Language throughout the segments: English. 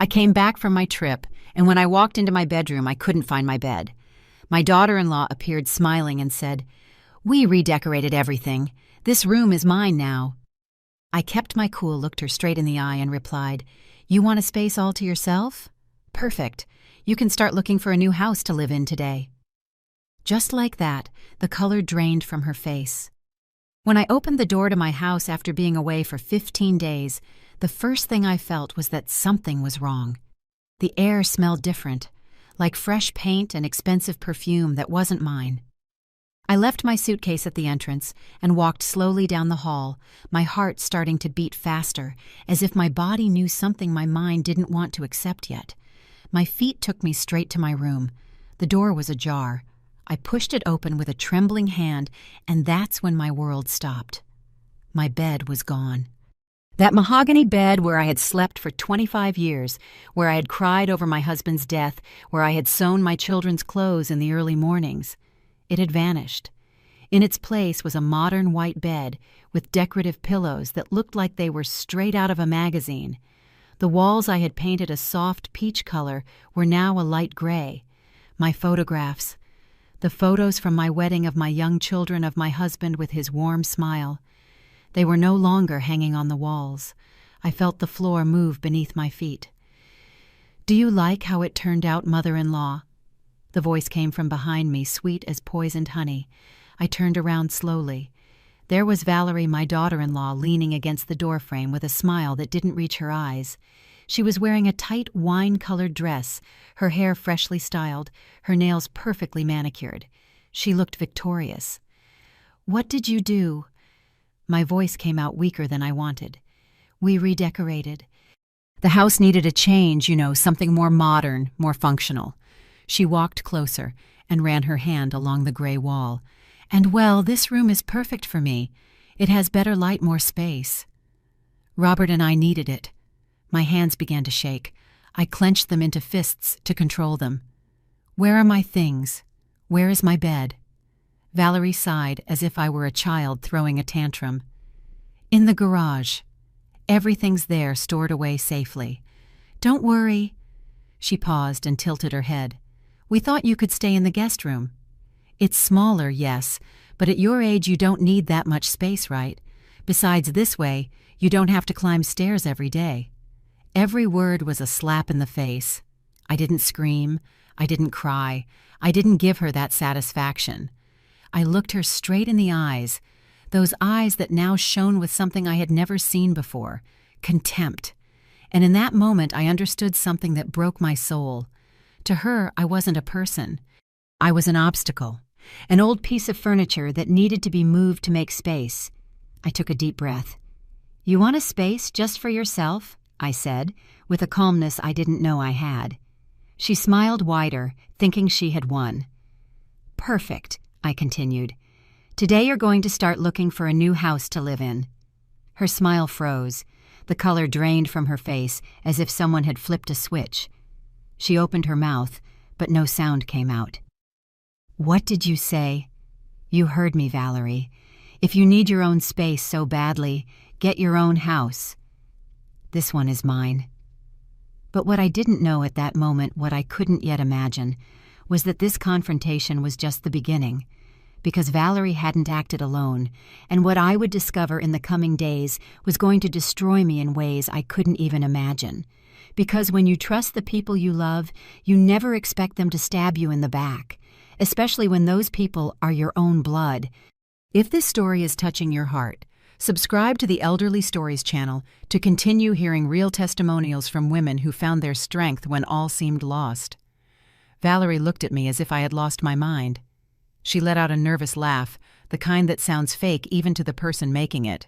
I came back from my trip, and when I walked into my bedroom, I couldn't find my bed. My daughter-in-law appeared smiling and said, "We redecorated everything. This room is mine now." I kept my cool, looked her straight in the eye, and replied, "You want a space all to yourself? Perfect. You can start looking for a new house to live in today." Just like that, the color drained from her face. When I opened the door to my house after being away for 15 days, the first thing I felt was that something was wrong. The air smelled different, like fresh paint and expensive perfume that wasn't mine. I left my suitcase at the entrance and walked slowly down the hall, my heart starting to beat faster, as if my body knew something my mind didn't want to accept yet. My feet took me straight to my room. The door was ajar. I pushed it open with a trembling hand, and that's when my world stopped. My bed was gone. That mahogany bed where I had slept for 25 years, where I had cried over my husband's death, where I had sewn my children's clothes in the early mornings. It had vanished. In its place was a modern white bed with decorative pillows that looked like they were straight out of a magazine. The walls I had painted a soft peach color were now a light gray. My photographs, the photos from my wedding of my young children, of my husband with his warm smile, they were no longer hanging on the walls. I felt the floor move beneath my feet. "Do you like how it turned out, mother-in-law?" The voice came from behind me, sweet as poisoned honey. I turned around slowly. There was Valerie, my daughter-in-law, leaning against the doorframe with a smile that didn't reach her eyes. She was wearing a tight wine-colored dress, her hair freshly styled, her nails perfectly manicured. She looked victorious. "What did you do?" My voice came out weaker than I wanted. "We redecorated. The house needed a change, something more modern, more functional." She walked closer and ran her hand along the gray wall. "And well, this room is perfect for me. It has better light, more space. Robert and I needed it." My hands began to shake. I clenched them into fists to control them. "Where are my things? Where is my bed?" Valerie sighed as if I were a child throwing a tantrum. "In the garage. Everything's there, stored away safely. Don't worry." She paused and tilted her head. "We thought you could stay in the guest room. It's smaller, yes, but at your age you don't need that much space, right? Besides, this way, you don't have to climb stairs every day." Every word was a slap in the face. I didn't scream. I didn't cry. I didn't give her that satisfaction. I looked her straight in the eyes, those eyes that now shone with something I had never seen before, contempt. And in that moment I understood something that broke my soul. To her, I wasn't a person. I was an obstacle, an old piece of furniture that needed to be moved to make space. I took a deep breath. "You want a space just for yourself?" I said, with a calmness I didn't know I had. She smiled wider, thinking she had won. "Perfect," I continued. "Today you're going to start looking for a new house to live in." Her smile froze. The color drained from her face as if someone had flipped a switch. She opened her mouth, but no sound came out. "What did you say?" "You heard me, Valerie. If you need your own space so badly, get your own house. This one is mine." But what I didn't know at that moment, what I couldn't yet imagine, was that this confrontation was just the beginning, because Valerie hadn't acted alone, and what I would discover in the coming days was going to destroy me in ways I couldn't even imagine. Because when you trust the people you love, you never expect them to stab you in the back, especially when those people are your own blood. If this story is touching your heart, subscribe to the Elderly Stories channel to continue hearing real testimonials from women who found their strength when all seemed lost. Valerie looked at me as if I had lost my mind. She let out a nervous laugh, the kind that sounds fake even to the person making it.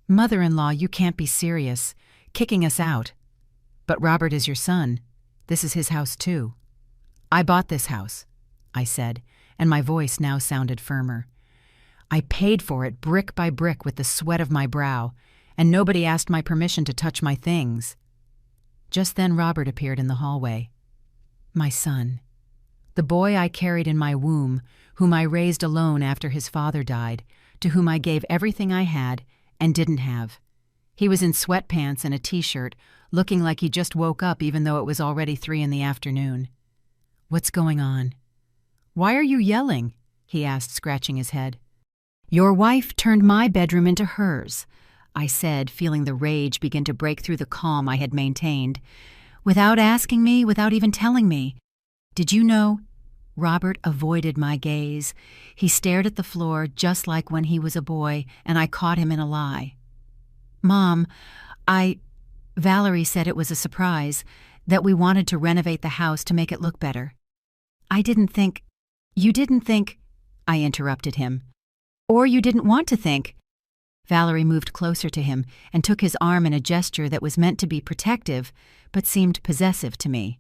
"Mother-in-law, you can't be serious. Kicking us out." "But Robert is your son. This is his house too." "I bought this house," I said, and my voice now sounded firmer. "I paid for it brick by brick with the sweat of my brow, and nobody asked my permission to touch my things." Just then Robert appeared in the hallway. My son. The boy I carried in my womb, whom I raised alone after his father died, to whom I gave everything I had and didn't have. He was in sweatpants and a t-shirt, looking like he just woke up even though it was already 3 in the afternoon. "What's going on?" "Why are you yelling?" he asked, scratching his head. "Your wife turned my bedroom into hers," I said, feeling the rage begin to break through the calm I had maintained. "Without asking me, without even telling me. Did you know?" Robert avoided my gaze. He stared at the floor just like when he was a boy, and I caught him in a lie. "Mom, Valerie said it was a surprise, that we wanted to renovate the house to make it look better." "I didn't think—" "You didn't think—" I interrupted him. "Or you didn't want to think." Valerie moved closer to him and took his arm in a gesture that was meant to be protective, but seemed possessive to me.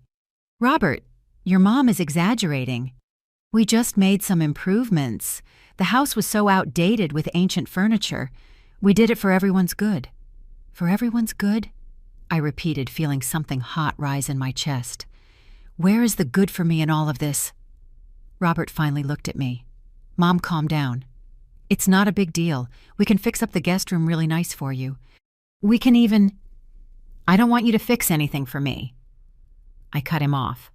"Robert, your mom is exaggerating. We just made some improvements. The house was so outdated with ancient furniture. We did it for everyone's good." "For everyone's good?" I repeated, feeling something hot rise in my chest. "Where is the good for me in all of this?" Robert finally looked at me. "Mom, calm down. It's not a big deal. We can fix up the guest room really nice for you. We can even—" "I don't want you to fix anything for me." I cut him off.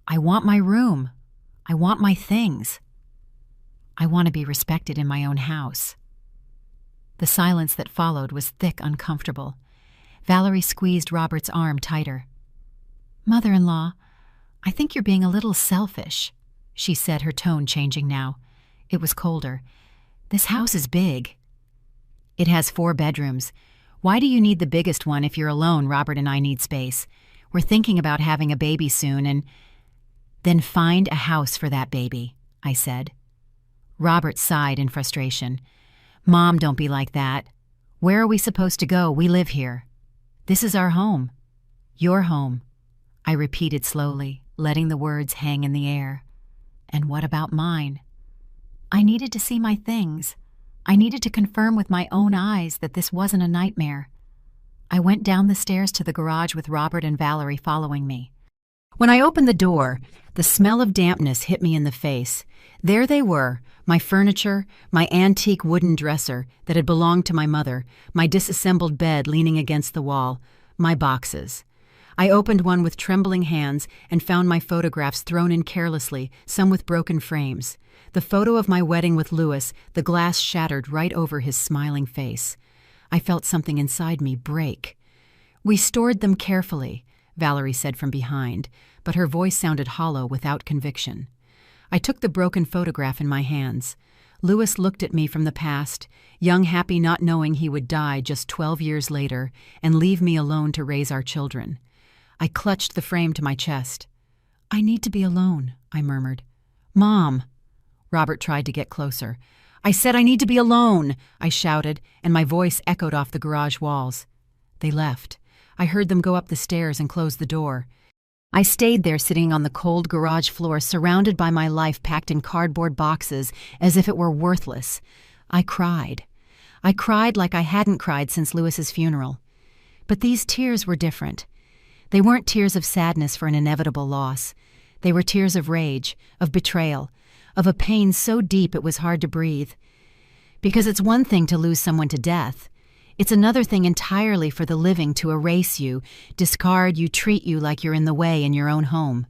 "I want my room. I want my things. I want to be respected in my own house." The silence that followed was thick, uncomfortable. Valerie squeezed Robert's arm tighter. "Mother-in-law, I think you're being a little selfish," she said, her tone changing now. It was colder. "This house is big." "It has 4 bedrooms. Why do you need the biggest one if you're alone? Robert and I need space. We're thinking about having a baby soon and—" "Then find a house for that baby," I said. Robert sighed in frustration. "Mom, don't be like that. Where are we supposed to go? We live here. This is our home. Your home," I repeated slowly, letting the words hang in the air. "And what about mine?" I needed to see my things. I needed to confirm with my own eyes that this wasn't a nightmare. I went down the stairs to the garage with Robert and Valerie following me. When I opened the door, the smell of dampness hit me in the face. There they were, my furniture, my antique wooden dresser that had belonged to my mother, my disassembled bed leaning against the wall, my boxes. I opened one with trembling hands and found my photographs thrown in carelessly, some with broken frames. The photo of my wedding with Louis, the glass shattered right over his smiling face. I felt something inside me break. "We stored them carefully," Valerie said from behind, but her voice sounded hollow without conviction. I took the broken photograph in my hands. Louis looked at me from the past, young, happy, not knowing he would die just 12 years later and leave me alone to raise our children. I clutched the frame to my chest. "I need to be alone," I murmured. "Mom!" Robert tried to get closer. "I said I need to be alone!" I shouted, and my voice echoed off the garage walls. They left. I heard them go up the stairs and close the door. I stayed there sitting on the cold garage floor, surrounded by my life packed in cardboard boxes as if it were worthless. I cried. I cried like I hadn't cried since Louis's funeral. But these tears were different. They weren't tears of sadness for an inevitable loss. They were tears of rage, of betrayal, of a pain so deep it was hard to breathe. Because it's one thing to lose someone to death. It's another thing entirely for the living to erase you, discard you, treat you like you're in the way in your own home.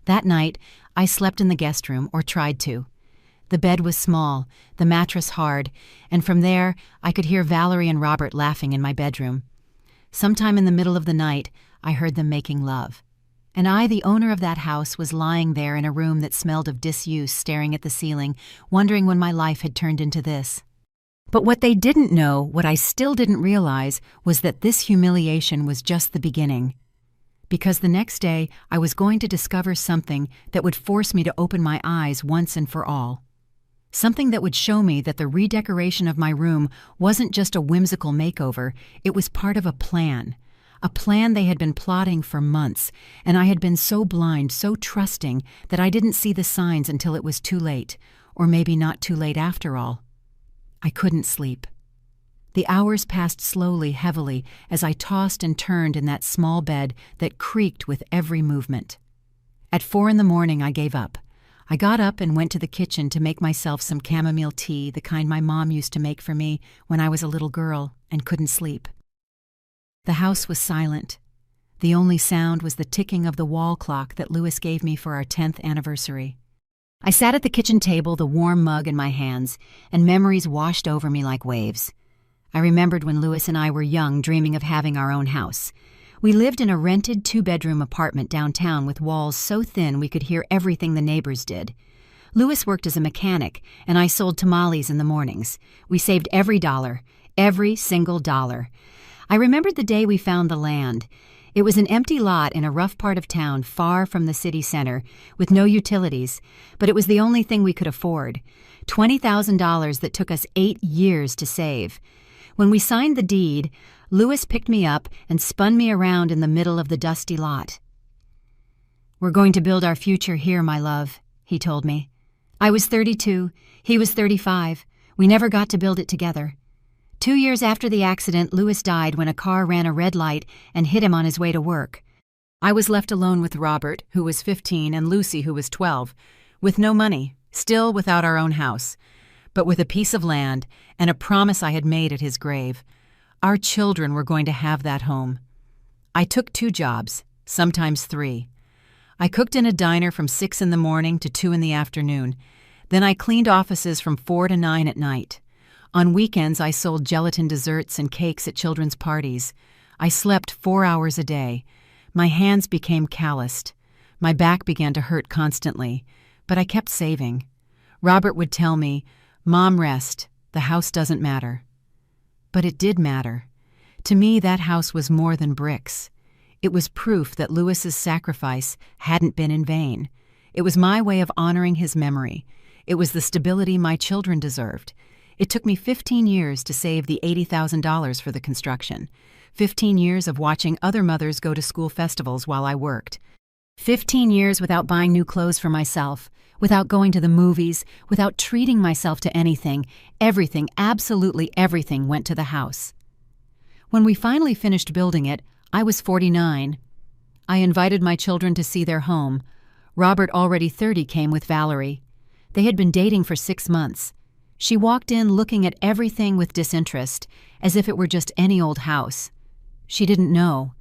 That night, I slept in the guest room, or tried to. The bed was small, the mattress hard, and from there I could hear Valerie and Robert laughing in my bedroom. Sometime in the middle of the night, I heard them making love. And I, the owner of that house, was lying there in a room that smelled of disuse, staring at the ceiling, wondering when my life had turned into this. But what they didn't know, what I still didn't realize, was that this humiliation was just the beginning. Because the next day, I was going to discover something that would force me to open my eyes once and for all. Something that would show me that the redecoration of my room wasn't just a whimsical makeover, it was part of a plan they had been plotting for months, and I had been so blind, so trusting, that I didn't see the signs until it was too late, or maybe not too late after all. I couldn't sleep. The hours passed slowly, heavily, as I tossed and turned in that small bed that creaked with every movement. At 4 in the morning, I gave up. I got up and went to the kitchen to make myself some chamomile tea, the kind my mom used to make for me when I was a little girl and couldn't sleep. The house was silent. The only sound was the ticking of the wall clock that Louis gave me for our 10th anniversary. I sat at the kitchen table, the warm mug in my hands, and memories washed over me like waves. I remembered when Louis and I were young, dreaming of having our own house. We lived in a rented 2-bedroom apartment downtown with walls so thin we could hear everything the neighbors did. Louis worked as a mechanic, and I sold tamales in the mornings. We saved every dollar, every single dollar. I remembered the day we found the land. It was an empty lot in a rough part of town far from the city center, with no utilities, but it was the only thing we could afford. $20,000 that took us 8 years to save. When we signed the deed, Louis picked me up and spun me around in the middle of the dusty lot. "We're going to build our future here, my love," he told me. I was 32, he was 35. We never got to build it together. 2 years after the accident, Louis died when a car ran a red light and hit him on his way to work. I was left alone with Robert, who was 15, and Lucy, who was 12, with no money, still without our own house, but with a piece of land and a promise I had made at his grave. Our children were going to have that home. I took 2 jobs, sometimes 3. I cooked in a diner from 6 in the morning to 2 in the afternoon. Then I cleaned offices from 4 to 9 at night. On weekends, I sold gelatin desserts and cakes at children's parties. I slept 4 hours a day. My hands became calloused. My back began to hurt constantly, but I kept saving. Robert would tell me, "Mom, rest. The house doesn't matter." But it did matter. To me, that house was more than bricks. It was proof that Louis's sacrifice hadn't been in vain. It was my way of honoring his memory. It was the stability my children deserved. It took me 15 years to save the $80,000 for the construction. 15 years of watching other mothers go to school festivals while I worked. 15 years without buying new clothes for myself, without going to the movies, without treating myself to anything. Everything, absolutely everything, went to the house. When we finally finished building it, I was 49. I invited my children to see their home. Robert, already 30, came with Valerie. They had been dating for 6 months. She walked in looking at everything with disinterest, as if it were just any old house. She didn't know.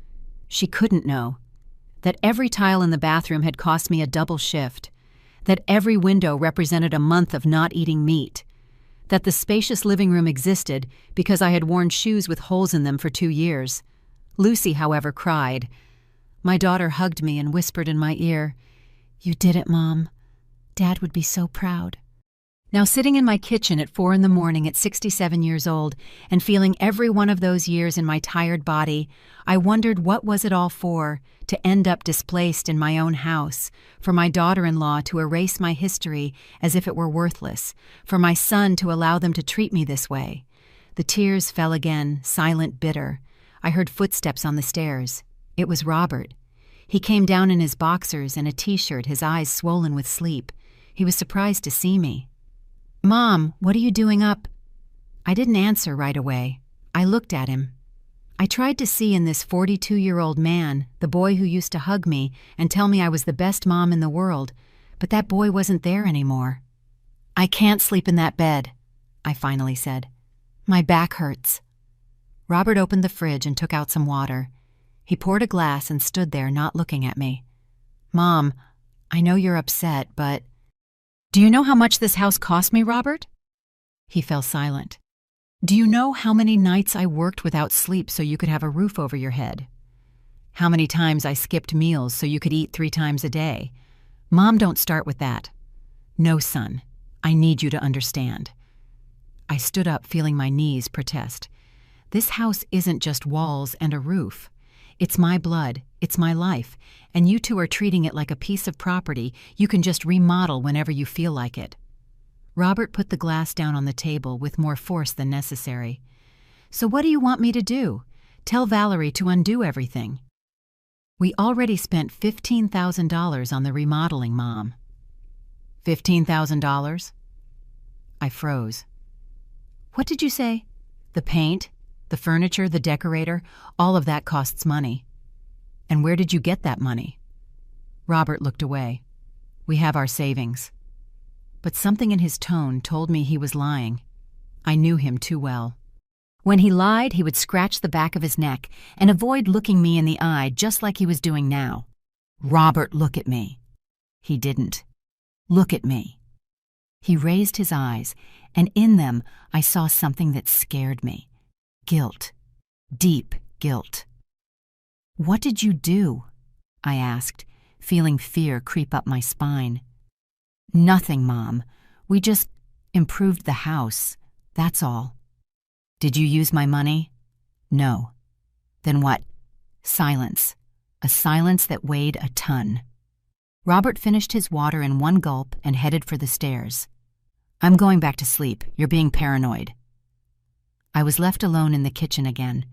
She couldn't know. That every tile in the bathroom had cost me a double shift. That every window represented a month of not eating meat. That the spacious living room existed because I had worn shoes with holes in them for 2 years. Lucy, however, cried. My daughter hugged me and whispered in my ear, "You did it, Mom. Dad would be so proud." Now, sitting in my kitchen at 4 in the morning at 67 years old and feeling every one of those years in my tired body, I wondered what was it all for, to end up displaced in my own house, for my daughter-in-law to erase my history as if it were worthless, for my son to allow them to treat me this way. The tears fell again, silent, bitter. I heard footsteps on the stairs. It was Robert. He came down in his boxers and a t-shirt, his eyes swollen with sleep. He was surprised to see me. "Mom, what are you doing up?" I didn't answer right away. I looked at him. I tried to see in this 42-year-old man the boy who used to hug me and tell me I was the best mom in the world, but that boy wasn't there anymore. "I can't sleep in that bed," I finally said. "My back hurts." Robert opened the fridge and took out some water. He poured a glass and stood there, not looking at me. "Mom, I know you're upset, but..." "Do you know how much this house cost me, Robert?" He fell silent. "Do you know how many nights I worked without sleep so you could have a roof over your head? How many times I skipped meals so you could eat 3 times a day? Mom, don't start with that. No, son, I need you to understand." I stood up, feeling my knees protest. This house isn't just walls and a roof. It's my blood, it's my life, and you two are treating it like a piece of property you can just remodel whenever you feel like it. Robert put the glass down on the table with more force than necessary. "So what do you want me to do? Tell Valerie to undo everything." "We already spent $15,000 on the remodeling, Mom." $15,000? I froze. "What did you say?" "The paint, the furniture, the decorator, all of that costs money." "And where did you get that money?" Robert looked away. "We have our savings." but something in his tone told me he was lying. I knew him too well. When he lied, he would scratch the back of his neck and avoid looking me in the eye just like he was doing now. "Robert, look at me." He didn't. "Look at me." He raised his eyes, and in them I saw something that scared me. Guilt. Deep guilt. "What did you do?" I asked, feeling fear creep up my spine. "Nothing, Mom. We just improved the house. That's all." "Did you use my money?" "No." "Then what?" Silence. A silence that weighed a ton. Robert finished his water in one gulp and headed for the stairs. "I'm going back to sleep. You're being paranoid." I was left alone in the kitchen again,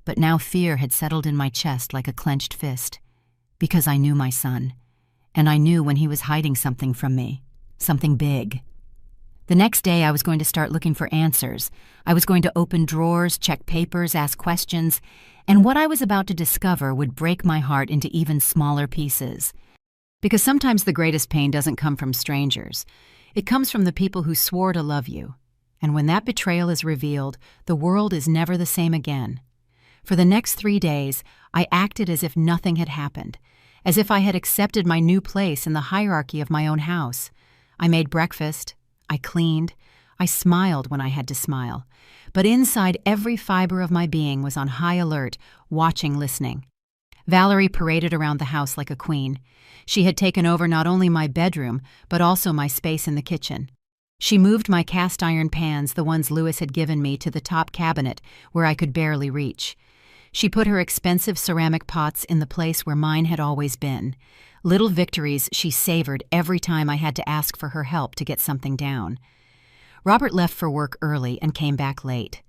but now fear had settled in my chest like a clenched fist, because I knew my son, and I knew when he was hiding something from me, something big. The next day I was going to start looking for answers. I was going to open drawers, check papers, ask questions, and what I was about to discover would break my heart into even smaller pieces. Because sometimes the greatest pain doesn't come from strangers. It comes from the people who swore to love you. And when that betrayal is revealed, the world is never the same again. For the next 3 days, I acted as if nothing had happened, as if I had accepted my new place in the hierarchy of my own house. I made breakfast. I cleaned. I smiled when I had to smile. But inside, every fiber of my being was on high alert, watching, listening. Valerie paraded around the house like a queen. She had taken over not only my bedroom, but also my space in the kitchen. She moved my cast iron pans, the ones Louis had given me, to the top cabinet, where I could barely reach. She put her expensive ceramic pots in the place where mine had always been. Little victories she savored every time I had to ask for her help to get something down. Robert left for work early and came back late.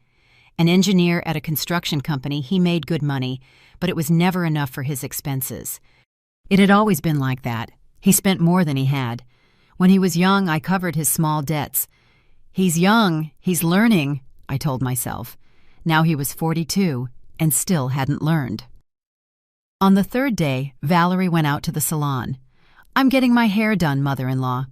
An engineer at a construction company, he made good money, but it was never enough for his expenses. It had always been like that. He spent more than he had. When he was young, I covered his small debts. "He's young, he's learning," I told myself. Now he was 42 and still hadn't learned. On the third day, Valerie went out to the salon. "I'm getting my hair done, mother-in-law."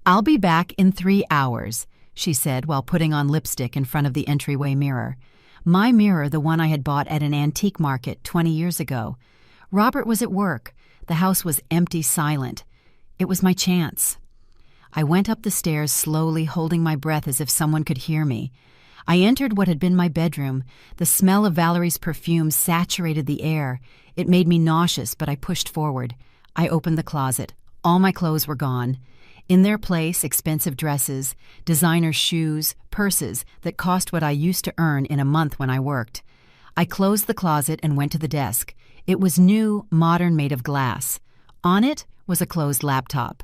"I'll be back in 3 hours," she said while putting on lipstick in front of the entryway mirror. My mirror, the one I had bought at an antique market 20 years ago. Robert was at work. The house was empty, silent. It was my chance. I went up the stairs slowly, holding my breath as if someone could hear me. I entered what had been my bedroom. The smell of Valerie's perfume saturated the air. It made me nauseous, but I pushed forward. I opened the closet. All my clothes were gone. In their place, expensive dresses, designer shoes, purses that cost what I used to earn in a month when I worked. I closed the closet and went to the desk. It was new, modern, made of glass. On it was a closed laptop.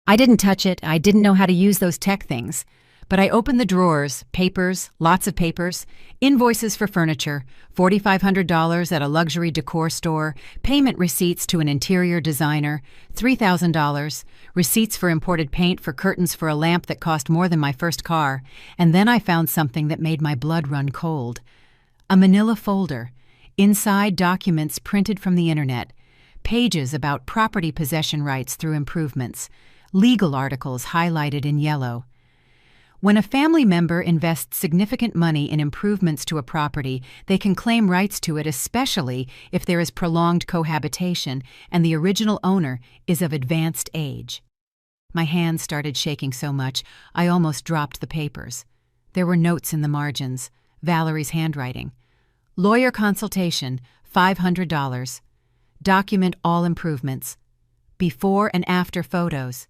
I didn't touch it. I didn't know how to use those tech things. But I opened the drawers, papers, lots of papers, invoices for furniture, $4,500 at a luxury decor store, payment receipts to an interior designer, $3,000, receipts for imported paint for curtains for a lamp that cost more than my first car, and then I found something that made my blood run cold. A manila folder. Inside, documents printed from the internet, pages about property possession rights through improvements, legal articles highlighted in yellow. When a family member invests significant money in improvements to a property, they can claim rights to it, especially if there is prolonged cohabitation and the original owner is of advanced age. My hands started shaking so much, I almost dropped the papers. There were notes in the margins, Valerie's handwriting. Lawyer consultation, $500. Document all improvements. Before and after photos.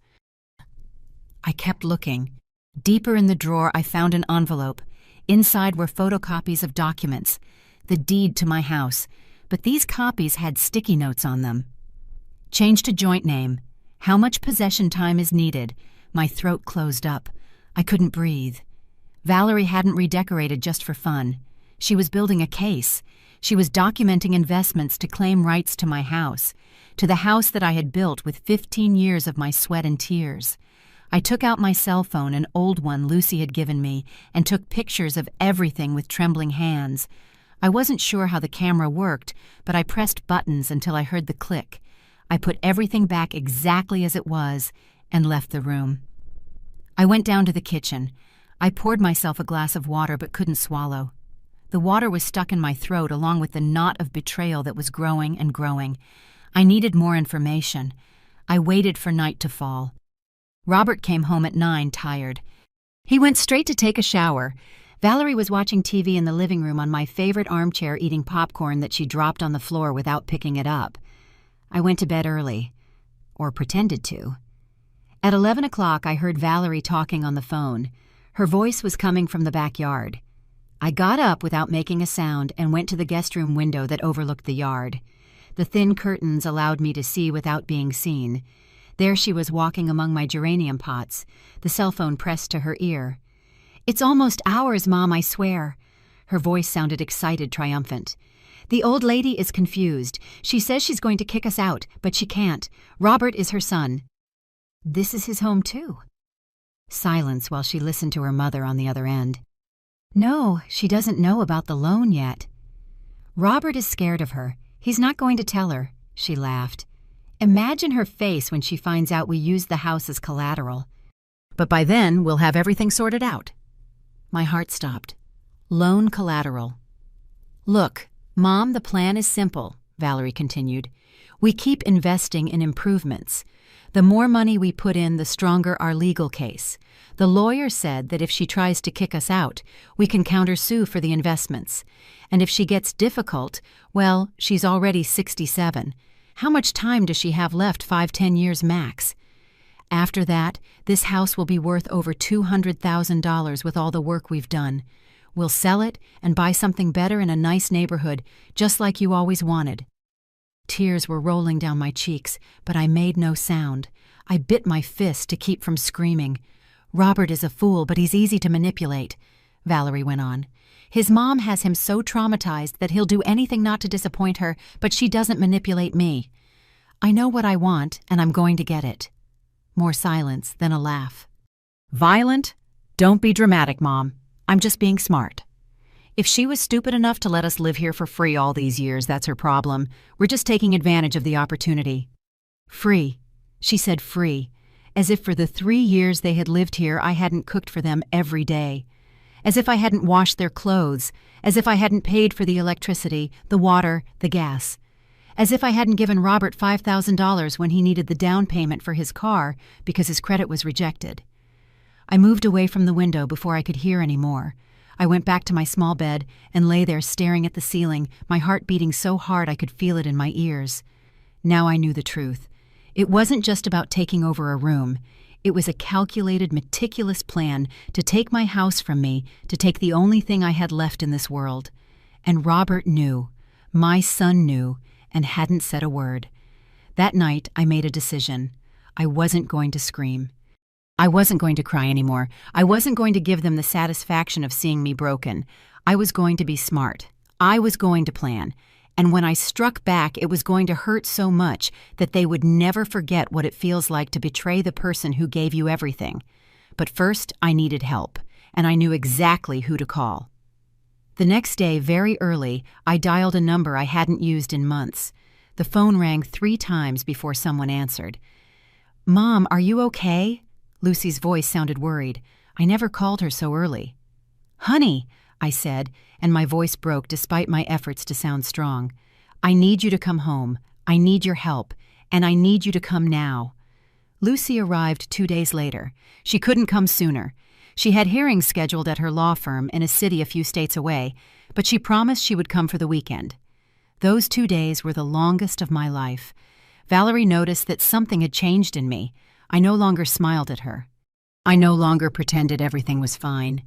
I kept looking. Deeper in the drawer, I found an envelope. Inside were photocopies of documents, the deed to my house, but these copies had sticky notes on them. Change to joint name. How much possession time is needed? My throat closed up. I couldn't breathe. Valerie hadn't redecorated just for fun. She was building a case. She was documenting investments to claim rights to my house, to the house that I had built with 15 years of my sweat and tears. I took out my cell phone, an old one Lucy had given me, and took pictures of everything with trembling hands. I wasn't sure how the camera worked, but I pressed buttons until I heard the click. I put everything back exactly as it was and left the room. I went down to the kitchen. I poured myself a glass of water but couldn't swallow. The water was stuck in my throat along with the knot of betrayal that was growing and growing. I needed more information. I waited for night to fall. Robert came home at 9, tired. He went straight to take a shower. Valerie was watching TV in the living room on my favorite armchair eating popcorn that she dropped on the floor without picking it up. I went to bed early. Or pretended to. At 11 o'clock, I heard Valerie talking on the phone. Her voice was coming from the backyard. I got up without making a sound and went to the guest room window that overlooked the yard. The thin curtains allowed me to see without being seen. There she was walking among my geranium pots, the cell phone pressed to her ear. "It's almost ours, Mom, I swear." Her voice sounded excited, triumphant. "The old lady is confused. She says she's going to kick us out, but she can't. Robert is her son." "This is his home, too." Silence while she listened to her mother on the other end. "No, she doesn't know about the loan yet." "Robert is scared of her. He's not going to tell her," she laughed. "Imagine her face when she finds out we used the house as collateral." "But by then, we'll have everything sorted out." My heart stopped. Loan collateral. "Look, Mom, the plan is simple," Valerie continued. "We keep investing in improvements. The more money we put in, the stronger our legal case. The lawyer said that if she tries to kick us out, we can countersue for the investments. And if she gets difficult, well, she's already 67. How much time does she have left? 5-10 years max. After that, this house will be worth over $200,000 with all the work we've done. We'll sell it and buy something better in a nice neighborhood, just like you always wanted." Tears were rolling down my cheeks, but I made no sound. I bit my fist to keep from screaming. "Robert is a fool, but he's easy to manipulate," Valerie went on. "His mom has him so traumatized that he'll do anything not to disappoint her, but she doesn't manipulate me. I know what I want, and I'm going to get it." More silence, then a laugh. "Violent? Don't be dramatic, Mom. I'm just being smart. If she was stupid enough to let us live here for free all these years, that's her problem. We're just taking advantage of the opportunity." "Free." She said free, as if for the 3 years they had lived here I hadn't cooked for them every day. As if I hadn't washed their clothes, as if I hadn't paid for the electricity, the water, the gas. As if I hadn't given Robert $5,000 when he needed the down payment for his car because his credit was rejected. I moved away from the window before I could hear any more. I went back to my small bed and lay there staring at the ceiling, my heart beating so hard I could feel it in my ears. Now I knew the truth. It wasn't just about taking over a room. It was a calculated, meticulous plan to take my house from me, to take the only thing I had left in this world. And Robert knew. My son knew, and hadn't said a word. That night, I made a decision. I wasn't going to scream. I wasn't going to cry anymore. I wasn't going to give them the satisfaction of seeing me broken. I was going to be smart. I was going to plan. And when I struck back, it was going to hurt so much that they would never forget what it feels like to betray the person who gave you everything. But first, I needed help, and I knew exactly who to call. The next day, very early, I dialed a number I hadn't used in months. The phone rang 3 times before someone answered. "Mom, are you okay?" Lucy's voice sounded worried. I never called her so early. "Honey," I said, and my voice broke despite my efforts to sound strong. "I need you to come home. I need your help, and I need you to come now." Lucy arrived 2 days later. She couldn't come sooner. She had hearings scheduled at her law firm in a city a few states away, but she promised she would come for the weekend. Those 2 days were the longest of my life. Valerie noticed that something had changed in me. I no longer smiled at her. I no longer pretended everything was fine.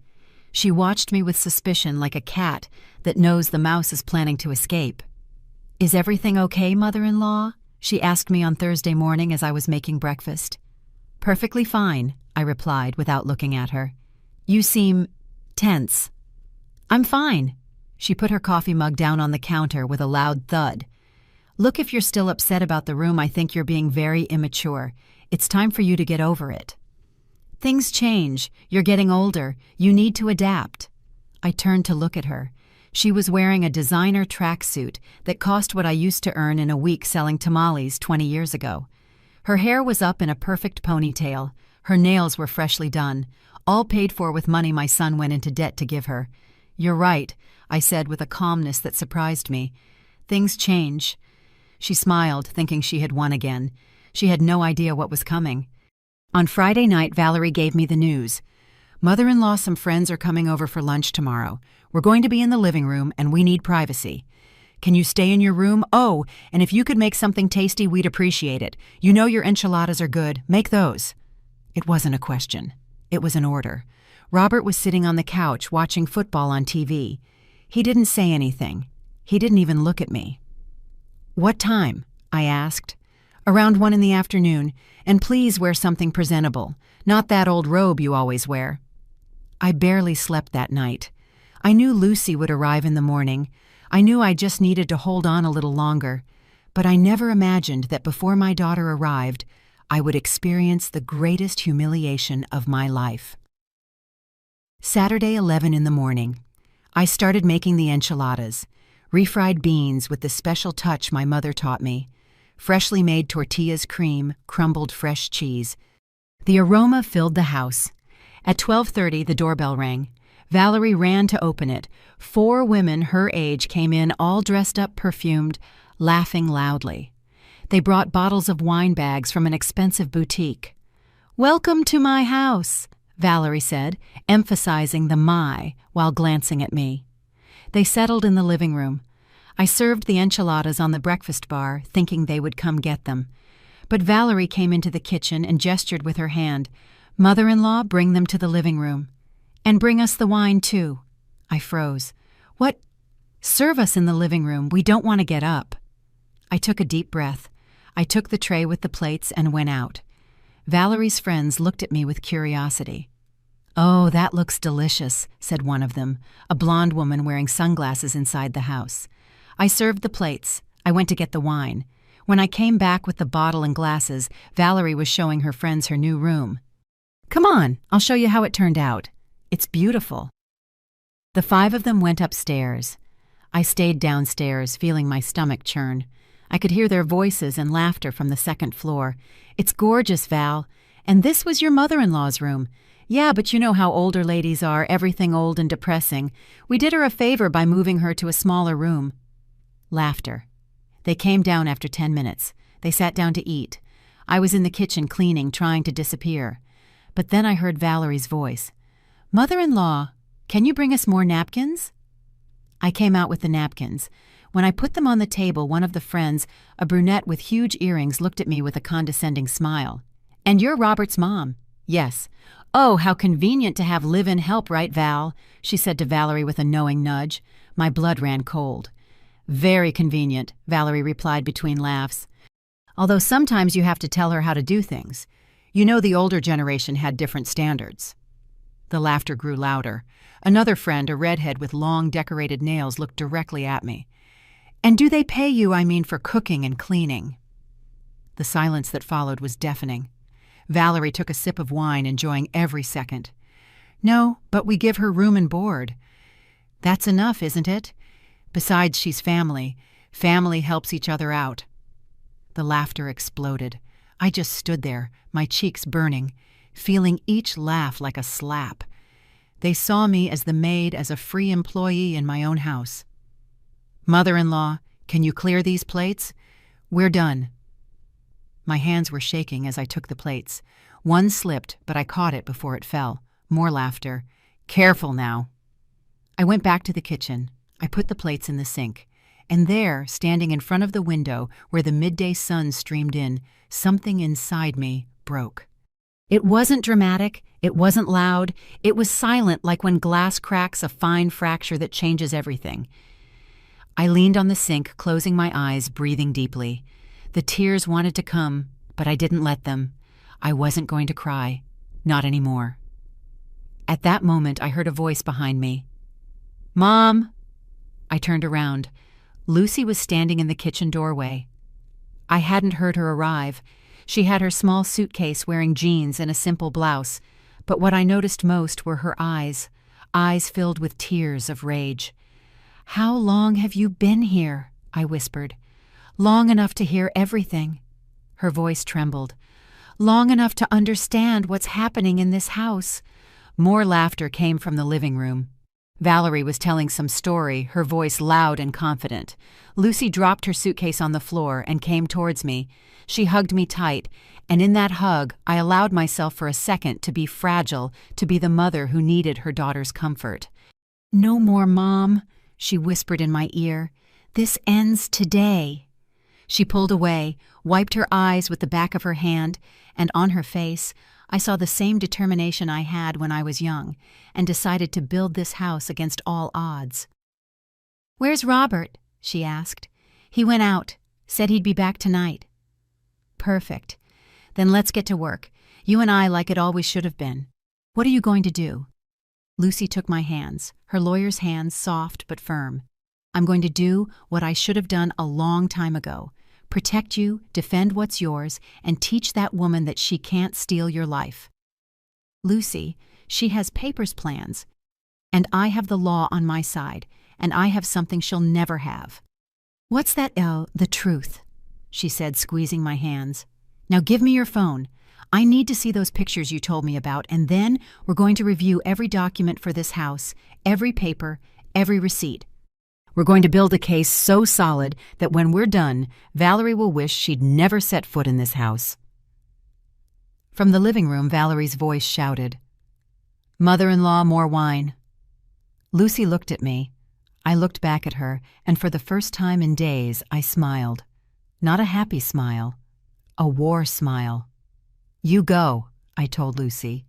She watched me with suspicion like a cat that knows the mouse is planning to escape. "Is everything okay, mother-in-law?" she asked me on Thursday morning as I was making breakfast. "Perfectly fine," I replied without looking at her. "You seem tense." "I'm fine." She put her coffee mug down on the counter with a loud thud. "Look, if you're still upset about the room, I think you're being very immature. It's time for you to get over it." "Things change. You're getting older. You need to adapt." I turned to look at her. She was wearing a designer tracksuit that cost what I used to earn in a week selling tamales 20 years ago. Her hair was up in a perfect ponytail. Her nails were freshly done, all paid for with money my son went into debt to give her. "You're right," I said with a calmness that surprised me. "Things change." She smiled, thinking she had won again. She had no idea what was coming. On Friday night, Valerie gave me the news. "Mother-in-law, some friends are coming over for lunch tomorrow. We're going to be in the living room, and we need privacy. Can you stay in your room? Oh, and if you could make something tasty, we'd appreciate it. You know your enchiladas are good. Make those." It wasn't a question. It was an order. Robert was sitting on the couch watching football on TV. He didn't say anything. He didn't even look at me. "What time?" I asked. "Around 1 in the afternoon, and please wear something presentable, not that old robe you always wear." I barely slept that night. I knew Lucy would arrive in the morning. I knew I just needed to hold on a little longer, but I never imagined that before my daughter arrived, I would experience the greatest humiliation of my life. Saturday, 11 in the morning. I started making the enchiladas, refried beans with the special touch my mother taught me, freshly made tortillas, cream, crumbled fresh cheese. The aroma filled the house. At 12:30, the doorbell rang. Valerie ran to open it. 4 women her age came in all dressed up, perfumed, laughing loudly. They brought bottles of wine bags from an expensive boutique. "Welcome to my house," Valerie said, emphasizing the "my" while glancing at me. They settled in the living room. I served the enchiladas on the breakfast bar, thinking they would come get them. But Valerie came into the kitchen and gestured with her hand. "Mother-in-law, bring them to the living room. And bring us the wine, too." I froze. "What? Serve us in the living room. We don't want to get up." I took a deep breath. I took the tray with the plates and went out. Valerie's friends looked at me with curiosity. "Oh, that looks delicious," said one of them, a blonde woman wearing sunglasses inside the house. I served the plates. I went to get the wine. When I came back with the bottle and glasses, Valerie was showing her friends her new room. "Come on, I'll show you how it turned out. It's beautiful." The 5 of them went upstairs. I stayed downstairs, feeling my stomach churn. I could hear their voices and laughter from the second floor. "It's gorgeous, Val. And this was your mother-in-law's room. Yeah, but you know how older ladies are, everything old and depressing. We did her a favor by moving her to a smaller room." Laughter. They came down after 10 minutes. They sat down to eat. I was in the kitchen cleaning, trying to disappear. But then I heard Valerie's voice. "Mother-in-law, can you bring us more napkins?" I came out with the napkins. When I put them on the table, one of the friends, a brunette with huge earrings, looked at me with a condescending smile. "And you're Robert's mom?" "Yes." "Oh, how convenient to have live-in help, right, Val?" she said to Valerie with a knowing nudge. My blood ran cold. "Very convenient," Valerie replied between laughs. "Although sometimes you have to tell her how to do things. You know the older generation had different standards." The laughter grew louder. Another friend, a redhead with long, decorated nails, looked directly at me. "And do they pay you, for cooking and cleaning?" The silence that followed was deafening. Valerie took a sip of wine, enjoying every second. "No, but we give her room and board." "That's enough, isn't it? Besides, she's family. Family helps each other out." The laughter exploded. I just stood there, my cheeks burning, feeling each laugh like a slap. They saw me as the maid, as a free employee in my own house. "Mother-in-law, can you clear these plates? We're done." My hands were shaking as I took the plates. One slipped, but I caught it before it fell. More laughter. "Careful now." I went back to the kitchen. I put the plates in the sink. And there, standing in front of the window where the midday sun streamed in, something inside me broke. It wasn't dramatic. It wasn't loud. It was silent, like when glass cracks a fine fracture that changes everything. I leaned on the sink, closing my eyes, breathing deeply. The tears wanted to come, but I didn't let them. I wasn't going to cry. Not anymore. At that moment, I heard a voice behind me. "Mom!" I turned around. Lucy was standing in the kitchen doorway. I hadn't heard her arrive. She had her small suitcase, wearing jeans and a simple blouse. But what I noticed most were her eyes filled with tears of rage. "How long have you been here?" I whispered. "Long enough to hear everything." Her voice trembled. long enough to understand what's happening in this house." More laughter came from the living room. Valerie was telling some story, her voice loud and confident. Lucy dropped her suitcase on the floor and came towards me. She hugged me tight, and in that hug, I allowed myself for a second to be fragile, to be the mother who needed her daughter's comfort. "No more, Mom," she whispered in my ear. "This ends today." She pulled away, wiped her eyes with the back of her hand, and on her face, I saw the same determination I had when I was young, and decided to build this house against all odds. "Where's Robert?" she asked. "He went out, said he'd be back tonight." "Perfect. Then let's get to work. You and I like it always should have been. What are you going to do?" Lucy took my hands, her lawyer's hands soft but firm. "I'm going to do what I should have done a long time ago. Protect you, defend what's yours, and teach that woman that she can't steal your life. Lucy, she has papers plans, and I have the law on my side, and I have something she'll never have." "What's that? Oh, the truth," she said, squeezing my hands. "Now give me your phone. I need to see those pictures you told me about, and then we're going to review every document for this house, every paper, every receipt. We're going to build a case so solid that when we're done, Valerie will wish she'd never set foot in this house." From the living room, Valerie's voice shouted, "Mother-in-law, more wine." Lucy looked at me. I looked back at her, and for the first time in days, I smiled. Not a happy smile, a war smile. "You go," I told Lucy.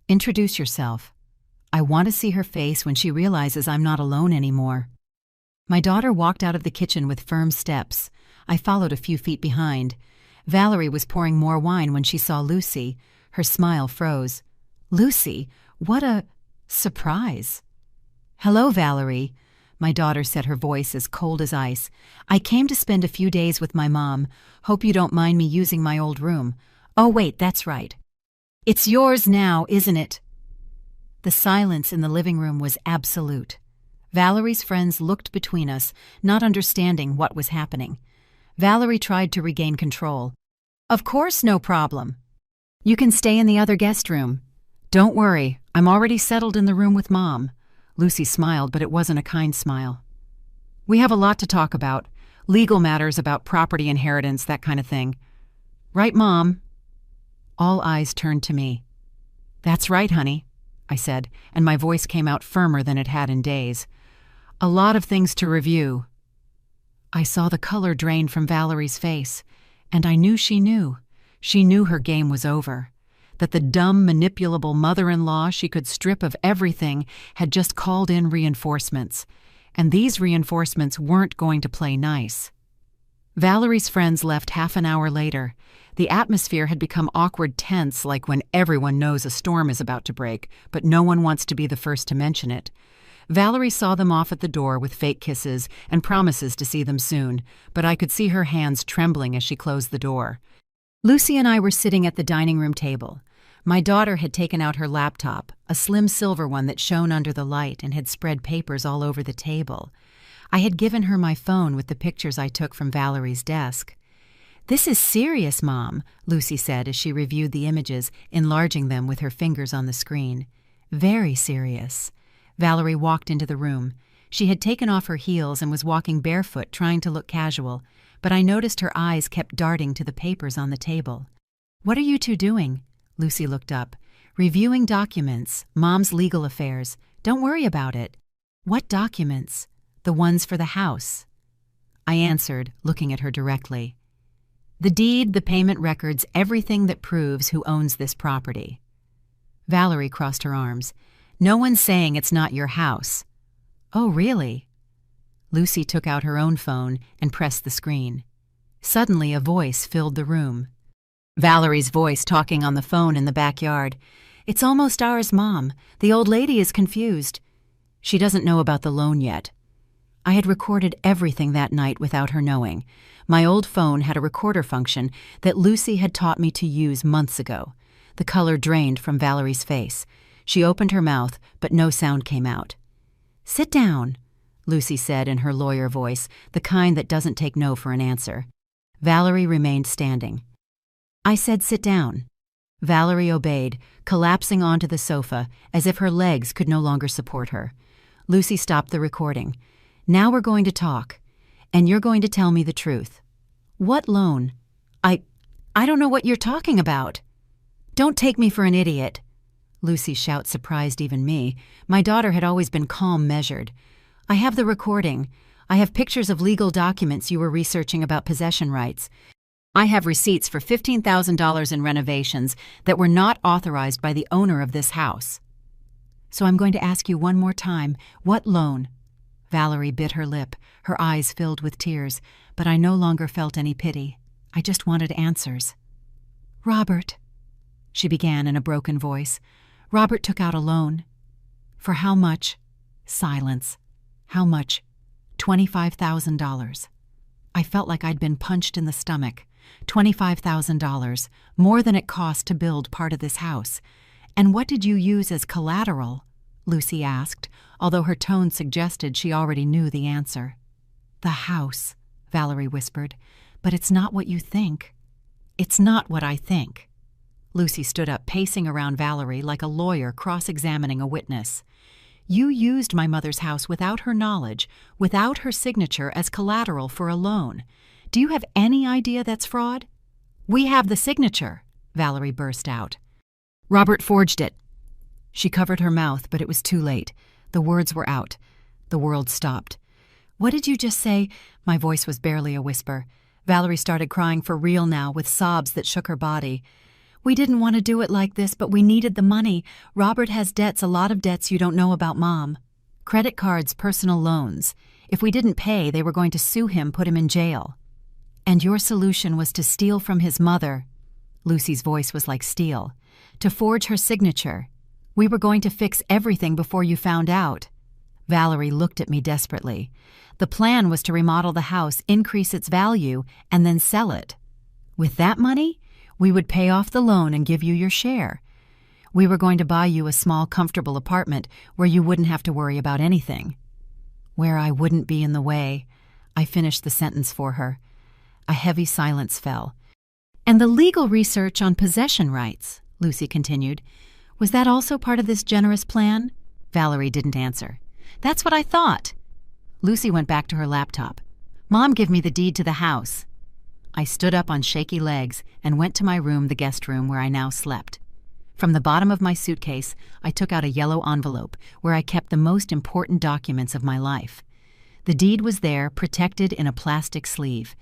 "Introduce yourself. I want to see her face when she realizes I'm not alone anymore." My daughter walked out of the kitchen with firm steps. I followed a few feet behind. Valerie was pouring more wine when she saw Lucy. Her smile froze. "Lucy, what a surprise." "Hello, Valerie." My daughter said, her voice as cold as ice. "I came to spend a few days with my mom. Hope you don't mind me using my old room. Oh, wait, that's right. It's yours now, isn't it?" The silence in the living room was absolute. Valerie's friends looked between us, not understanding what was happening. Valerie tried to regain control. "Of course, no problem. You can stay in the other guest room. Don't worry, I'm already settled in the room with Mom." Lucy smiled, but it wasn't a kind smile. "We have a lot to talk about. Legal matters about property inheritance, that kind of thing. Right, Mom?" All eyes turned to me. "That's right, honey," I said, and my voice came out firmer than it had in days. "A lot of things to review." I saw the color drain from Valerie's face, and I knew she knew. She knew her game was over, that the dumb, manipulable mother-in-law she could strip of everything had just called in reinforcements, and these reinforcements weren't going to play nice. Valerie's friends left half an hour later. The atmosphere had become awkward tense, like when everyone knows a storm is about to break, but no one wants to be the first to mention it. Valerie saw them off at the door with fake kisses and promises to see them soon, but I could see her hands trembling as she closed the door. Lucy and I were sitting at the dining room table. My daughter had taken out her laptop, a slim silver one that shone under the light, and had spread papers all over the table. I had given her my phone with the pictures I took from Valerie's desk. "This is serious, Mom," Lucy said as she reviewed the images, enlarging them with her fingers on the screen. "Very serious." Valerie walked into the room. She had taken off her heels and was walking barefoot, trying to look casual, but I noticed her eyes kept darting to the papers on the table. "What are you two doing?" Lucy looked up. "Reviewing documents, Mom's legal affairs. Don't worry about it." "What documents?" "The ones for the house." I answered, looking at her directly. "The deed, the payment records, everything that proves who owns this property." Valerie crossed her arms. "No one's saying it's not your house." "Oh, really?" Lucy took out her own phone and pressed the screen. Suddenly, a voice filled the room. Valerie's voice talking on the phone in the backyard. "It's almost ours, Mom. The old lady is confused. She doesn't know about the loan yet." I had recorded everything that night without her knowing. My old phone had a recorder function that Lucy had taught me to use months ago. The color drained from Valerie's face. She opened her mouth, but no sound came out. "Sit down," Lucy said in her lawyer voice, the kind that doesn't take no for an answer. Valerie remained standing. I said sit down. Valerie obeyed, collapsing onto the sofa as if her legs could no longer support her. Lucy stopped the recording. Now we're going to talk, and you're going to tell me the truth. What loan? I don't know what you're talking about. Don't take me for an idiot. Lucy's shout surprised even me. My daughter had always been calm, measured. I have the recording. I have pictures of legal documents you were researching about possession rights. I have receipts for $15,000 in renovations that were not authorized by the owner of this house. So I'm going to ask you one more time, what loan? Valerie bit her lip, her eyes filled with tears, but I no longer felt any pity. I just wanted answers. Robert, she began in a broken voice. Robert took out a loan. For how much? Silence. How much? $25,000. I felt like I'd been punched in the stomach. $25,000, more than it cost to build part of this house. And what did you use as collateral? Lucy asked, although her tone suggested she already knew the answer. The house, Valerie whispered. But it's not what you think. It's not what I think. Lucy stood up, pacing around Valerie like a lawyer cross-examining a witness. You used my mother's house without her knowledge, without her signature as collateral for a loan. Do you have any idea that's fraud? We have the signature, Valerie burst out. Robert forged it. She covered her mouth, but it was too late. The words were out. The world stopped. What did you just say? My voice was barely a whisper. Valerie started crying for real now, with sobs that shook her body. We didn't want to do it like this, but we needed the money. Robert has debts, a lot of debts you don't know about, Mom. Credit cards, personal loans. If we didn't pay, they were going to sue him, put him in jail. And your solution was to steal from his mother. Lucy's voice was like steel. To forge her signature. We were going to fix everything before you found out. Valerie looked at me desperately. The plan was to remodel the house, increase its value, and then sell it. With that money, we would pay off the loan and give you your share. We were going to buy you a small, comfortable apartment where you wouldn't have to worry about anything. Where I wouldn't be in the way. I finished the sentence for her. A heavy silence fell. And the legal research on possession rights, Lucy continued. Was that also part of this generous plan? Valerie didn't answer. That's what I thought. Lucy went back to her laptop. Mom, give me the deed to the house. I stood up on shaky legs and went to my room, the guest room where I now slept. From the bottom of my suitcase, I took out a yellow envelope where I kept the most important documents of my life. The deed was there, protected in a plastic sleeve.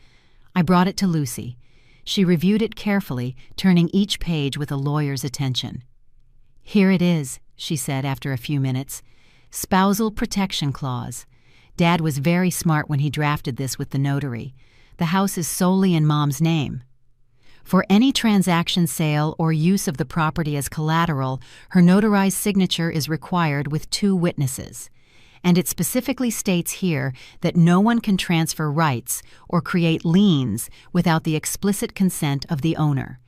I brought it to Lucy. She reviewed it carefully, turning each page with a lawyer's attention. Here it is, she said after a few minutes. Spousal Protection Clause. Dad was very smart when he drafted this with the notary. The house is solely in Mom's name. For any transaction, sale, or use of the property as collateral, her notarized signature is required with 2 witnesses. And it specifically states here that no one can transfer rights or create liens without the explicit consent of the owner.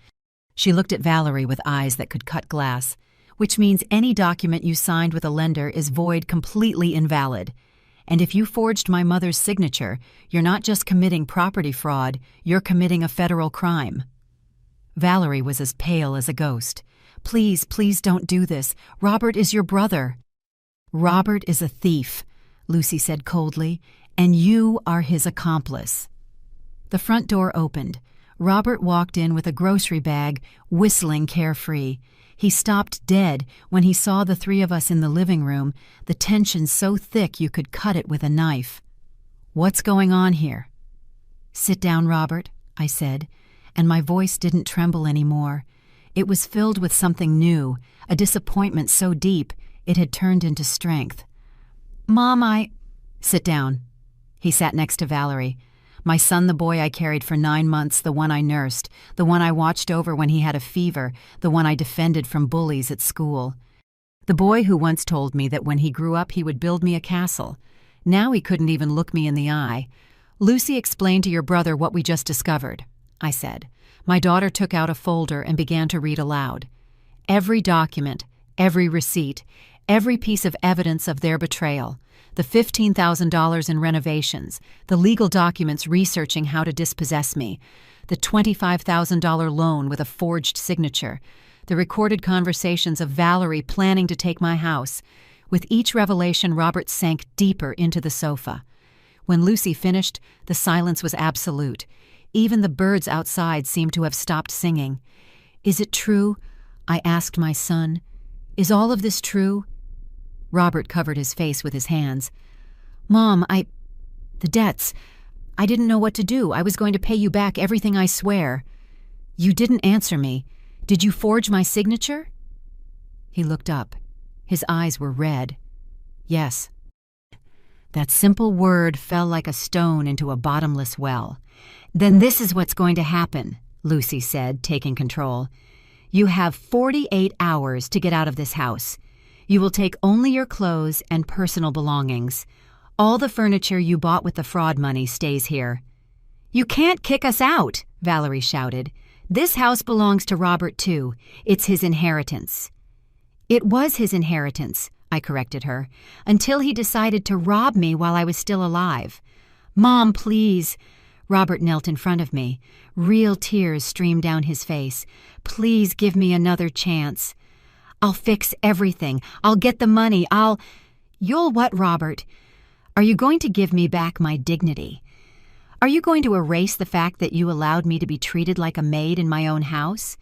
She looked at Valerie with eyes that could cut glass, which means any document you signed with a lender is void, completely invalid. And if you forged my mother's signature, you're not just committing property fraud, you're committing a federal crime. Valerie was as pale as a ghost. Please, please don't do this. Robert is your brother. Robert is a thief, Lucy said coldly, and you are his accomplice. The front door opened. Robert walked in with a grocery bag, whistling carefree. He stopped dead when he saw the 3 of us in the living room, the tension so thick you could cut it with a knife. What's going on here? Sit down, Robert, I said, and my voice didn't tremble anymore. It was filled with something new, a disappointment so deep it had turned into strength. Mom, Sit down. He sat next to Valerie. My son, the boy I carried for 9 months, the one I nursed, the one I watched over when he had a fever, the one I defended from bullies at school. The boy who once told me that when he grew up he would build me a castle. Now he couldn't even look me in the eye. Lucy explained to your brother what we just discovered, I said. My daughter took out a folder and began to read aloud. Every document, every receipt, every piece of evidence of their betrayal, the $15,000 in renovations, the legal documents researching how to dispossess me, the $25,000 loan with a forged signature, the recorded conversations of Valerie planning to take my house. With each revelation, Robert sank deeper into the sofa. When Lucy finished, the silence was absolute. Even the birds outside seemed to have stopped singing. "Is it true?" I asked my son. "Is all of this true?" Robert covered his face with his hands. "Mom, the debts. I didn't know what to do. I was going to pay you back everything, I swear." "You didn't answer me. Did you forge my signature?" He looked up. His eyes were red. "Yes." That simple word fell like a stone into a bottomless well. "Then this is what's going to happen," Lucy said, taking control. "You have 48 hours to get out of this house. You will take only your clothes and personal belongings. All the furniture you bought with the fraud money stays here." "You can't kick us out," Valerie shouted. "This house belongs to Robert, too. It's his inheritance." "It was his inheritance," I corrected her, "until he decided to rob me while I was still alive." "Mom, please." Robert knelt in front of me. Real tears streamed down his face. "Please give me another chance. I'll fix everything. I'll get the money. You'll what, Robert? Are you going to give me back my dignity? Are you going to erase the fact that you allowed me to be treated like a maid in my own house?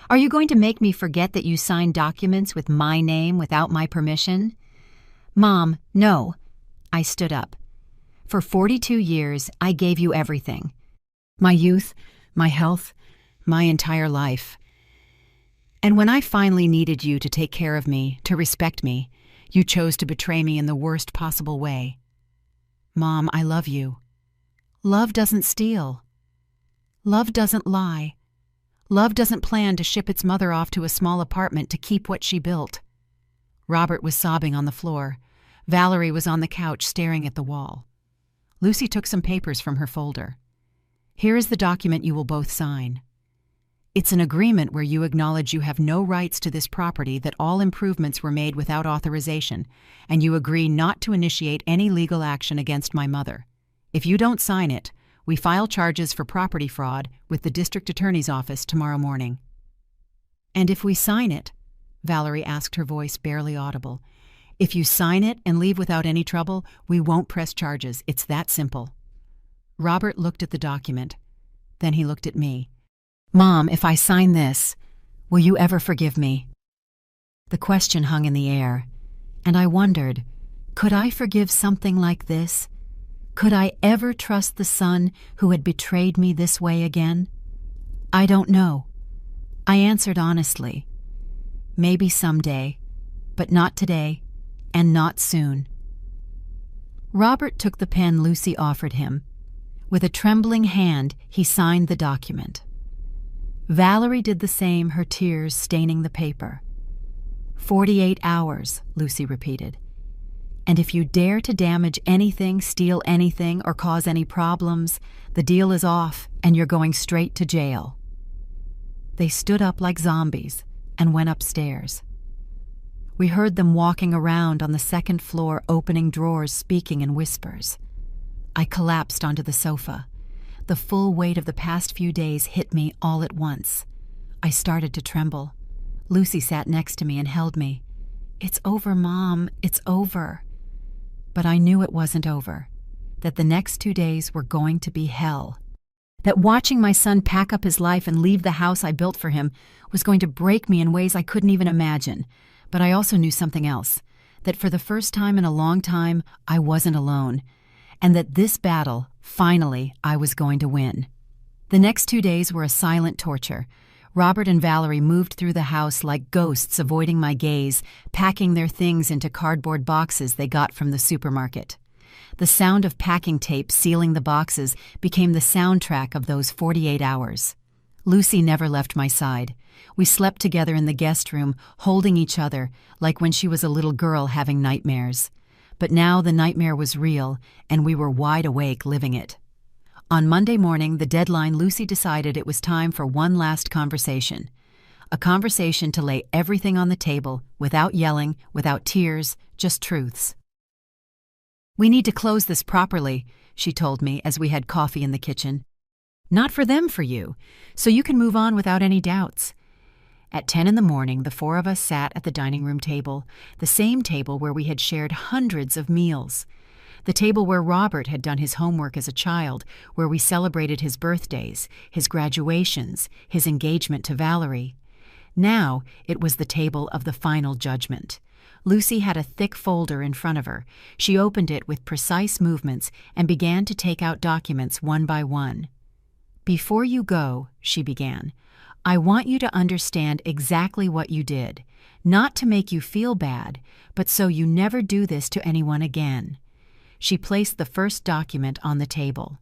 Are you going to make me forget that you signed documents with my name without my permission?" "Mom, no." I stood up. "For 42 years, I gave you everything. My youth, my health, my entire life. And when I finally needed you to take care of me, to respect me, you chose to betray me in the worst possible way. Mom, I love you. Love doesn't steal. Love doesn't lie. Love doesn't plan to ship its mother off to a small apartment to keep what she built." Robert was sobbing on the floor. Valerie was on the couch staring at the wall. Lucy took some papers from her folder. "Here is the document you will both sign. It's an agreement where you acknowledge you have no rights to this property, that all improvements were made without authorization, and you agree not to initiate any legal action against my mother. If you don't sign it, we file charges for property fraud with the district attorney's office tomorrow morning." "And if we sign it?" Valerie asked, her voice barely audible. "If you sign it and leave without any trouble, we won't press charges. It's that simple." Robert looked at the document. Then he looked at me. "Mom, if I sign this, will you ever forgive me?" The question hung in the air, and I wondered, could I forgive something like this? Could I ever trust the son who had betrayed me this way again? I don't know. I answered honestly. Maybe someday, but not today, and not soon. Robert took the pen Lucy offered him. With a trembling hand, he signed the document. Valerie did the same, her tears staining the paper. 48 hours, Lucy repeated. "And if you dare to damage anything, steal anything, or cause any problems, the deal is off and you're going straight to jail." They stood up like zombies and went upstairs. We heard them walking around on the second floor, opening drawers, speaking in whispers. I collapsed onto the sofa. The full weight of the past few days hit me all at once. I started to tremble. Lucy sat next to me and held me. "It's over, Mom, it's over." But I knew it wasn't over, that the next 2 days were going to be hell. That watching my son pack up his life and leave the house I built for him was going to break me in ways I couldn't even imagine. But I also knew something else, that for the first time in a long time, I wasn't alone, and that this battle, finally, I was going to win. The next 2 days were a silent torture. Robert and Valerie moved through the house like ghosts, avoiding my gaze, packing their things into cardboard boxes they got from the supermarket. The sound of packing tape sealing the boxes became the soundtrack of those 48 hours. Lucy never left my side. We slept together in the guest room, holding each other, like when she was a little girl having nightmares. But now the nightmare was real, and we were wide awake living it. On Monday morning, the deadline, Lucy decided it was time for one last conversation. A conversation to lay everything on the table, without yelling, without tears, just truths. "We need to close this properly," she told me as we had coffee in the kitchen. Not for them, for you, so you can move on without any doubts. At 10 in the morning, the four of us sat at the dining room table, the same table where we had shared hundreds of meals. The table where Robert had done his homework as a child, where we celebrated his birthdays, his graduations, his engagement to Valerie. Now it was the table of the final judgment. Lucy had a thick folder in front of her. She opened it with precise movements and began to take out documents one by one. "Before you go," she began, "I want you to understand exactly what you did, not to make you feel bad, but so you never do this to anyone again." She placed the first document on the table.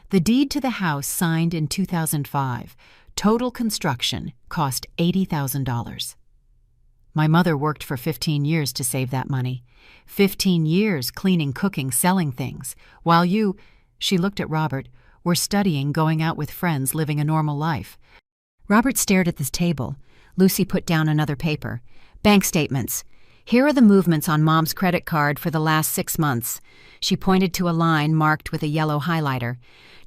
The deed to the house signed in 2005. Total construction cost $80,000. My mother worked for 15 years to save that money. 15 years cleaning, cooking, selling things, while you, she looked at Robert, were studying, going out with friends, living a normal life. Robert stared at this table. Lucy put down another paper. "Bank statements. Here are the movements on Mom's credit card for the last 6 months." She pointed to a line marked with a yellow highlighter.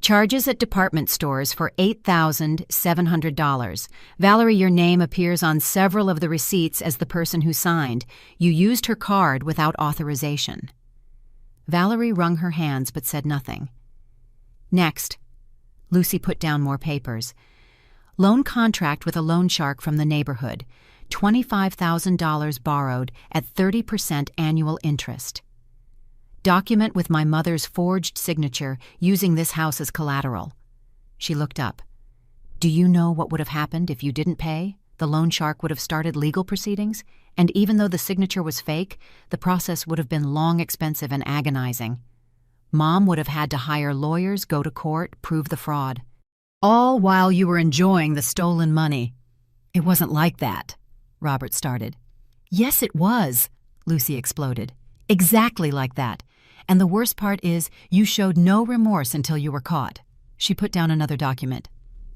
"Charges at department stores for $8,700. Valerie, your name appears on several of the receipts as the person who signed. You used her card without authorization." Valerie wrung her hands but said nothing. "Next." Lucy put down more papers. "Loan contract with a loan shark from the neighborhood. $25,000 borrowed at 30% annual interest. Document with my mother's forged signature using this house as collateral." She looked up. "Do you know what would have happened if you didn't pay? The loan shark would have started legal proceedings, and even though the signature was fake, the process would have been long, expensive, and agonizing. Mom would have had to hire lawyers, go to court, prove the fraud. All while you were enjoying the stolen money." "It wasn't like that," Robert started. "Yes, it was," Lucy exploded. "Exactly like that. And the worst part is you showed no remorse until you were caught." She put down another document.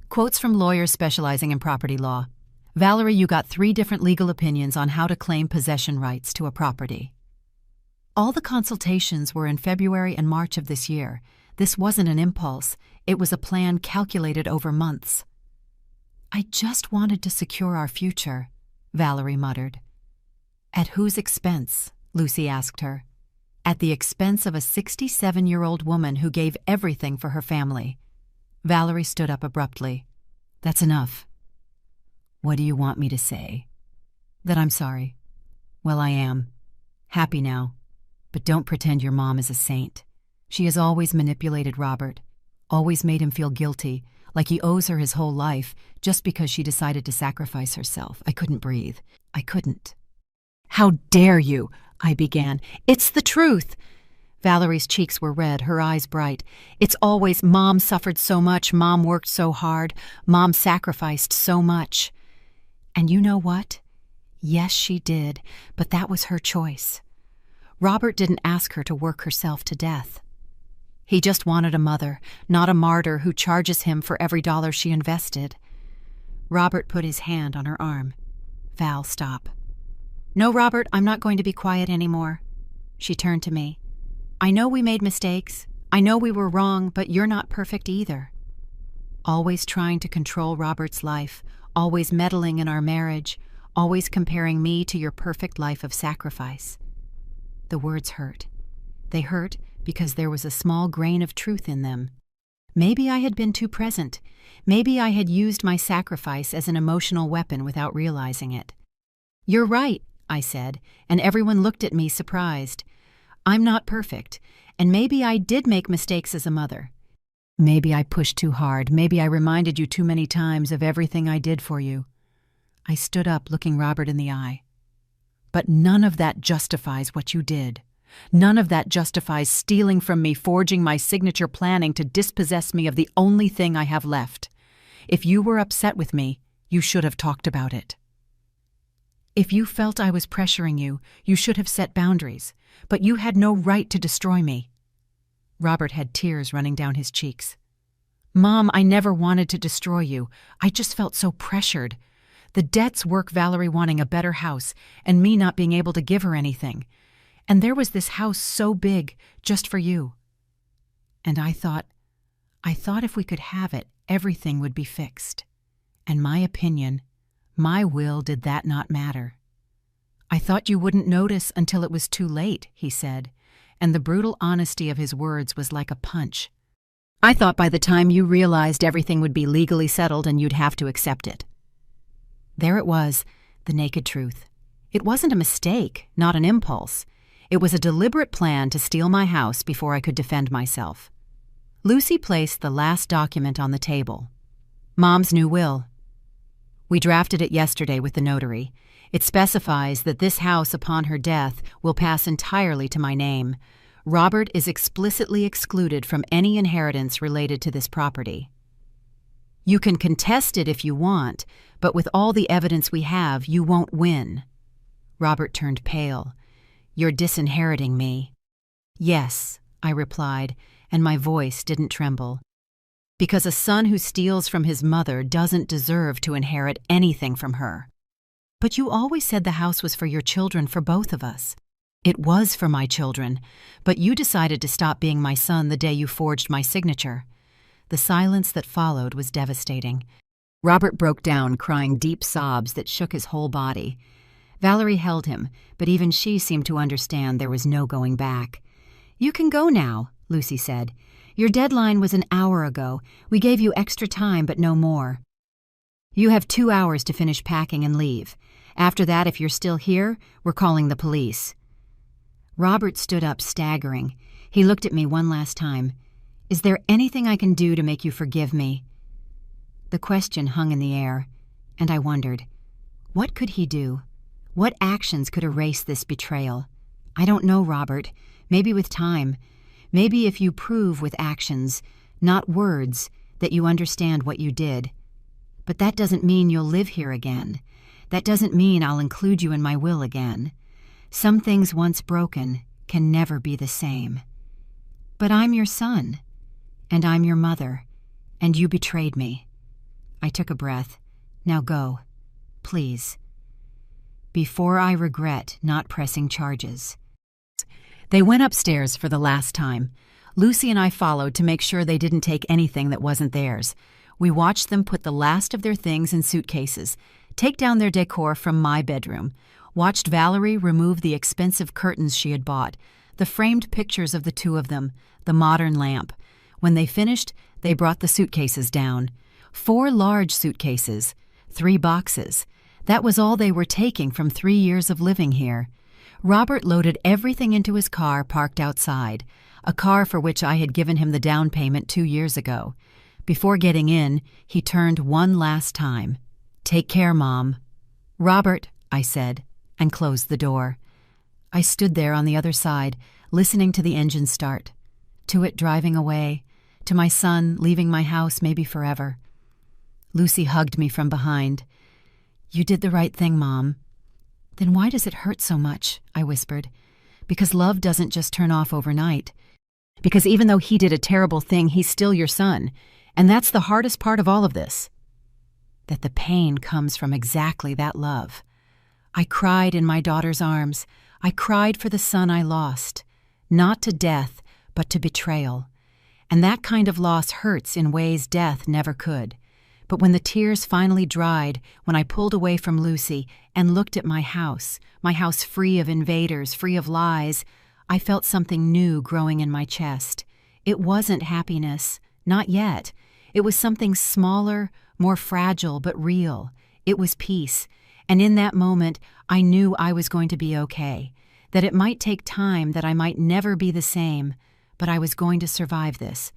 "Quotes from lawyers specializing in property law. Valerie, you got 3 different legal opinions on how to claim possession rights to a property. All the consultations were in February and March of this year. This wasn't an impulse. It was a plan calculated over months." "I just wanted to secure our future," Valerie muttered. "At whose expense?" Lucy asked her. "At the expense of a 67-year-old woman who gave everything for her family." Valerie stood up abruptly. "That's enough." "What do you want me to say?" "That I'm sorry." "Well, I am. Happy now. But don't pretend your mom is a saint. She has always manipulated Robert, always made him feel guilty, like he owes her his whole life, just because she decided to sacrifice herself." I couldn't breathe. I couldn't. "How dare you?" I began. "It's the truth." Valerie's cheeks were red, her eyes bright. "It's always, Mom suffered so much, Mom worked so hard, Mom sacrificed so much." And you know what? Yes, she did, but that was her choice. Robert didn't ask her to work herself to death. He just wanted a mother, not a martyr who charges him for every dollar she invested. Robert put his hand on her arm. "Val, stop." "No, Robert, I'm not going to be quiet anymore." She turned to me. "I know we made mistakes. I know we were wrong, but you're not perfect either." Always trying to control Robert's life, always meddling in our marriage, always comparing me to your perfect life of sacrifice. The words hurt. They hurt because there was a small grain of truth in them. Maybe I had been too present. Maybe I had used my sacrifice as an emotional weapon without realizing it. "You're right," I said, and everyone looked at me surprised. "I'm not perfect, and maybe I did make mistakes as a mother. Maybe I pushed too hard. Maybe I reminded you too many times of everything I did for you." I stood up, looking Robert in the eye. "But none of that justifies what you did. None of that justifies stealing from me, forging my signature, planning to dispossess me of the only thing I have left. If you were upset with me, you should have talked about it. If you felt I was pressuring you, you should have set boundaries, but you had no right to destroy me." Robert had tears running down his cheeks. "Mom, I never wanted to destroy you. I just felt so pressured. The debts work Valerie wanting a better house, and me not being able to give her anything. And there was this house so big, just for you. And I thought if we could have it, everything would be fixed. And my opinion, my will, did that not matter? "I thought you wouldn't notice until it was too late," he said, and the brutal honesty of his words was like a punch. "I thought by the time you realized everything would be legally settled and you'd have to accept it." There it was, the naked truth. It wasn't a mistake, not an impulse. It was a deliberate plan to steal my house before I could defend myself. Lucy placed the last document on the table. Mom's new will. "We drafted it yesterday with the notary. It specifies that this house upon her death will pass entirely to my name. Robert is explicitly excluded from any inheritance related to this property. You can contest it if you want, but with all the evidence we have, you won't win." Robert turned pale. "You're disinheriting me." "Yes," I replied, and my voice didn't tremble. "Because a son who steals from his mother doesn't deserve to inherit anything from her." "But you always said the house was for your children, for both of us." "It was for my children, but you decided to stop being my son the day you forged my signature." The silence that followed was devastating. Robert broke down, crying deep sobs that shook his whole body. Valerie held him, but even she seemed to understand there was no going back. "You can go now," Lucy said. "Your deadline was an hour ago. We gave you extra time, but no more. You have 2 hours to finish packing and leave. After that, if you're still here, we're calling the police." Robert stood up, staggering. He looked at me one last time. "Is there anything I can do to make you forgive me?" The question hung in the air, and I wondered, what could he do? What actions could erase this betrayal? "I don't know, Robert. Maybe with time. Maybe if you prove with actions, not words, that you understand what you did. But that doesn't mean you'll live here again. That doesn't mean I'll include you in my will again. Some things once broken can never be the same. But I'm your son, and I'm your mother, and you betrayed me." I took a breath. "Now go, please, before I regret not pressing charges." They went upstairs for the last time. Lucy and I followed to make sure they didn't take anything that wasn't theirs. We watched them put the last of their things in suitcases, take down their decor from my bedroom, watched Valerie remove the expensive curtains she had bought, the framed pictures of the two of them, the modern lamp. When they finished, they brought the suitcases down. 4 large suitcases, 3 boxes. That was all they were taking from 3 years of living here. Robert loaded everything into his car parked outside, a car for which I had given him the down payment 2 years ago. Before getting in, he turned one last time. "Take care, Mom." "Robert," I said, and closed the door. I stood there on the other side, listening to the engine start, to it driving away, to my son leaving my house maybe forever. Lucy hugged me from behind. "You did the right thing, Mom." "Then why does it hurt so much?" I whispered. "Because love doesn't just turn off overnight. Because even though he did a terrible thing, he's still your son. And that's the hardest part of all of this. That the pain comes from exactly that love." I cried in my daughter's arms. I cried for the son I lost. Not to death, but to betrayal. And that kind of loss hurts in ways death never could. But when the tears finally dried, when I pulled away from Lucy and looked at my house free of invaders, free of lies, I felt something new growing in my chest. It wasn't happiness, not yet. It was something smaller, more fragile, but real. It was peace, and in that moment, I knew I was going to be okay, that it might take time, that I might never be the same, but I was going to survive this,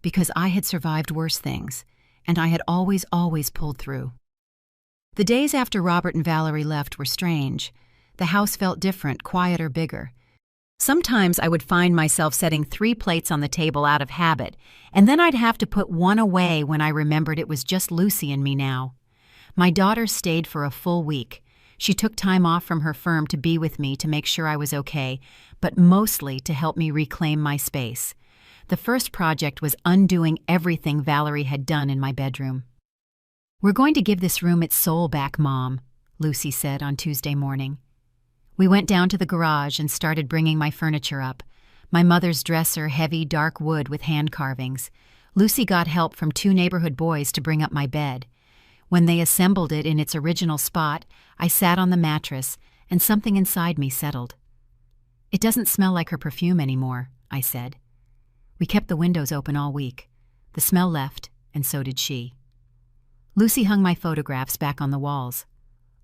because I had survived worse things, and I had always pulled through. The days after Robert and Valerie left were strange. The house felt different, quieter, bigger. Sometimes I would find myself setting 3 plates on the table out of habit, and then I'd have to put one away when I remembered it was just Lucy and me now. My daughter stayed for a full week. She took time off from her firm to be with me to make sure I was okay, but mostly to help me reclaim my space. The first project was undoing everything Valerie had done in my bedroom. "We're going to give this room its soul back, Mom," Lucy said on Tuesday morning. We went down to the garage and started bringing my furniture up. My mother's dresser, heavy, dark wood with hand carvings. Lucy got help from 2 neighborhood boys to bring up my bed. When they assembled it in its original spot, I sat on the mattress, and something inside me settled. "It doesn't smell like her perfume anymore," I said. We kept the windows open all week. The smell left, and so did she. Lucy hung my photographs back on the walls.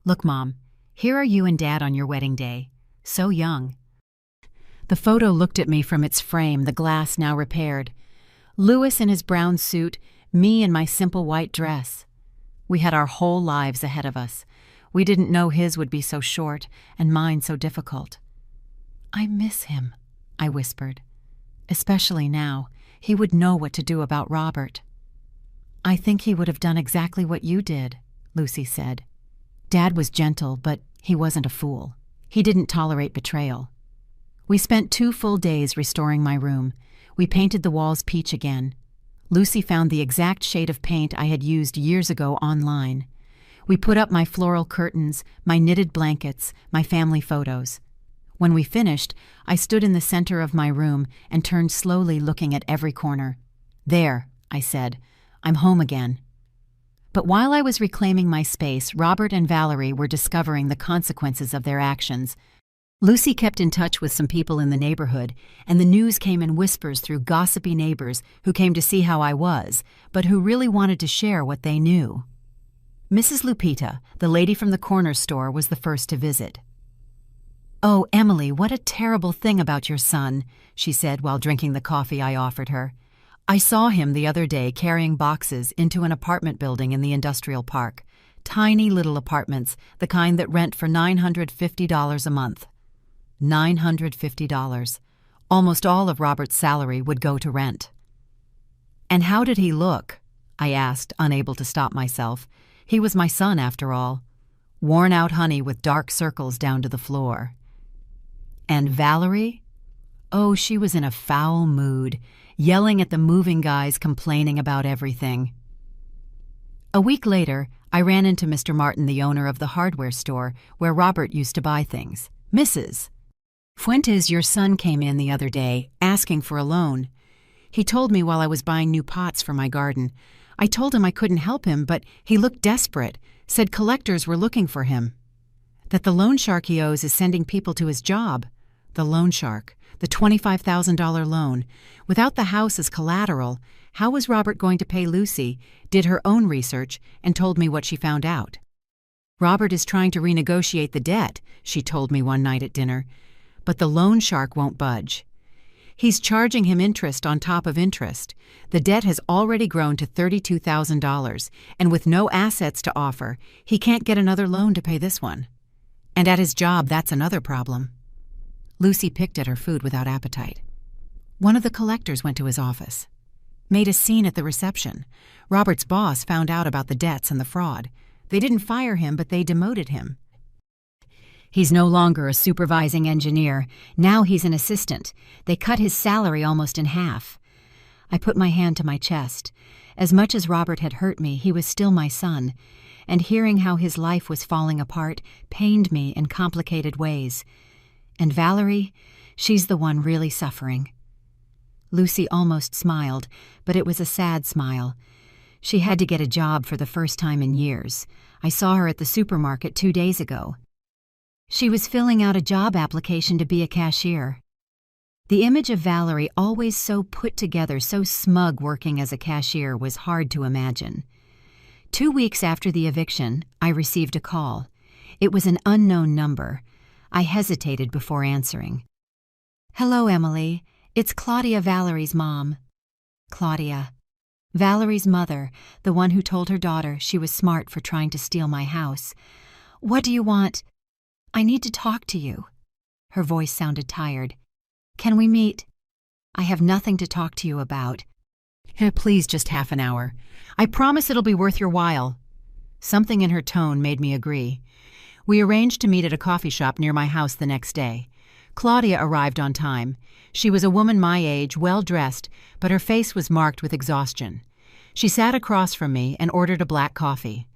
"Look, Mom, here are you and Dad on your wedding day. So young." The photo looked at me from its frame, the glass now repaired. Louis in his brown suit, me in my simple white dress. We had our whole lives ahead of us. We didn't know his would be so short and mine so difficult. "I miss him," I whispered. "Especially now. He would know what to do about Robert." "I think he would have done exactly what you did," Lucy said. "Dad was gentle, but he wasn't a fool. He didn't tolerate betrayal." We spent 2 full days restoring my room. We painted the walls peach again. Lucy found the exact shade of paint I had used years ago online. We put up my floral curtains, my knitted blankets, my family photos. When we finished, I stood in the center of my room and turned slowly, looking at every corner. "There," I said, "I'm home again." But while I was reclaiming my space, Robert and Valerie were discovering the consequences of their actions. Lucy kept in touch with some people in the neighborhood, and the news came in whispers through gossipy neighbors who came to see how I was, but who really wanted to share what they knew. Mrs. Lupita, the lady from the corner store, was the first to visit. "Oh, Emily, what a terrible thing about your son," she said while drinking the coffee I offered her. "I saw him the other day carrying boxes into an apartment building in the industrial park. Tiny little apartments, the kind that rent for $950 a month. $950. Almost all of Robert's salary would go to rent." "And how did he look?" I asked, unable to stop myself. He was my son, after all. "Worn out honey with dark circles down to the floor." "And Valerie?" "Oh, she was in a foul mood, yelling at the moving guys, complaining about everything." A week later, I ran into Mr. Martin, the owner of the hardware store where Robert used to buy things. "Mrs. Fuentes, your son came in the other day, asking for a loan. He told me while I was buying new pots for my garden. I told him I couldn't help him, but he looked desperate, said collectors were looking for him. That the loan shark he owes is sending people to his job. The loan shark, the $25,000 loan. Without the house as collateral, how was Robert going to pay Lucy? Did her own research and told me what she found out. Robert is trying to renegotiate the debt, she told me one night at dinner. But the loan shark won't budge. He's charging him interest on top of interest. The debt has already grown to $32,000, and with no assets to offer, he can't get another loan to pay this one. And at his job, that's another problem." Lucy picked at her food without appetite. "One of the collectors went to his office. Made a scene at the reception. Robert's boss found out about the debts and the fraud. They didn't fire him, but they demoted him. He's no longer a supervising engineer. Now he's an assistant. They cut his salary almost in half." I put my hand to my chest. As much as Robert had hurt me, he was still my son, and hearing how his life was falling apart pained me in complicated ways. And Valerie, she's the one really suffering. Lucy almost smiled, but it was a sad smile. She had to get a job for the first time in years. I saw her at the supermarket 2 days ago. She was filling out a job application to be a cashier. The image of Valerie, always so put together, so smug working as a cashier, was hard to imagine. 2 weeks after the eviction, I received a call. It was an unknown number. I hesitated before answering. "Hello, Emily. It's Claudia, Valerie's mom." Claudia. Valerie's mother, the one who told her daughter she was smart for trying to steal my house. "What do you want?" "I need to talk to you." Her voice sounded tired. "Can we meet?" "I have nothing to talk to you about." Please, just half an hour. I promise it'll be worth your while." Something in her tone made me agree. We arranged to meet at a coffee shop near my house the next day. Claudia arrived on time. She was a woman my age, well-dressed, but her face was marked with exhaustion. She sat across from me and ordered a black coffee.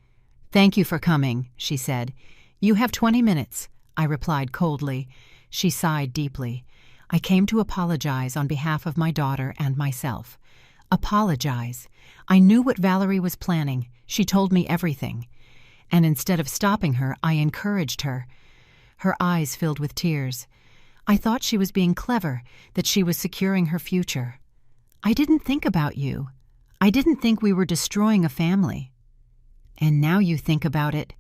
"Thank you for coming," she said. "You have 20 minutes, I replied coldly. She sighed deeply. "I came to apologize on behalf of my daughter and myself. Apologize. I knew what Valerie was planning. She told me everything. And instead of stopping her, I encouraged her. Her eyes filled with tears. I thought she was being clever, that she was securing her future. I didn't think about you. I didn't think we were destroying a family. And now you think about it.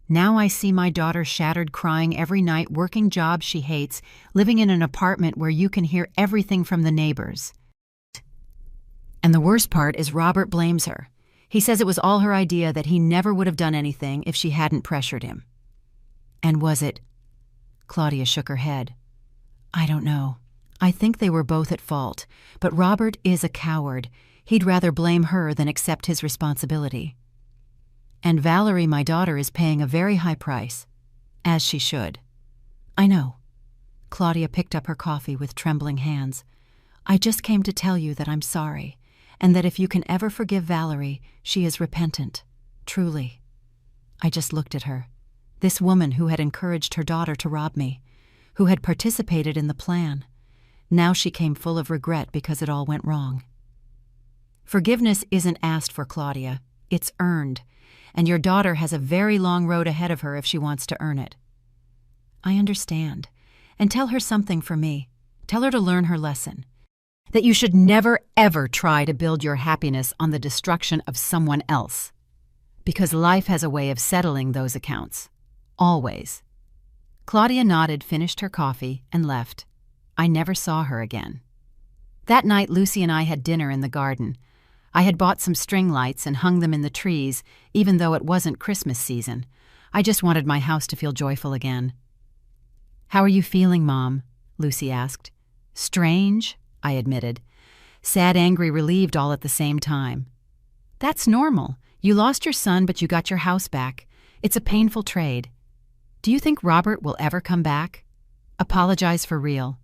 Now I see my daughter shattered, crying every night, working jobs she hates, living in an apartment where you can hear everything from the neighbors. And the worst part is Robert blames her. He says it was all her idea, that he never would have done anything if she hadn't pressured him. And was it? Claudia shook her head. I don't know. I think they were both at fault, but Robert is a coward. He'd rather blame her than accept his responsibility. And Valerie, my daughter, is paying a very high price, as she should. I know. Claudia picked up her coffee with trembling hands. I just came to tell you that I'm sorry, and that if you can ever forgive Valerie, she is repentant, truly. I just looked at her. This woman who had encouraged her daughter to rob me, who had participated in the plan. Now she came full of regret because it all went wrong. Forgiveness isn't asked for, Claudia. It's earned. And your daughter has a very long road ahead of her if she wants to earn it. I understand. And tell her something for me. Tell her to learn her lesson. That you should never, ever try to build your happiness on the destruction of someone else. Because life has a way of settling those accounts. Always. Claudia nodded, finished her coffee, and left. I never saw her again. That night, Lucy and I had dinner in the garden. I had bought some string lights and hung them in the trees, even though it wasn't Christmas season. I just wanted my house to feel joyful again. How are you feeling, Mom? Lucy asked. Strange, I admitted. Sad, angry, relieved all at the same time. That's normal. You lost your son, but you got your house back. It's a painful trade. Do you think Robert will ever come back? Apologize for real.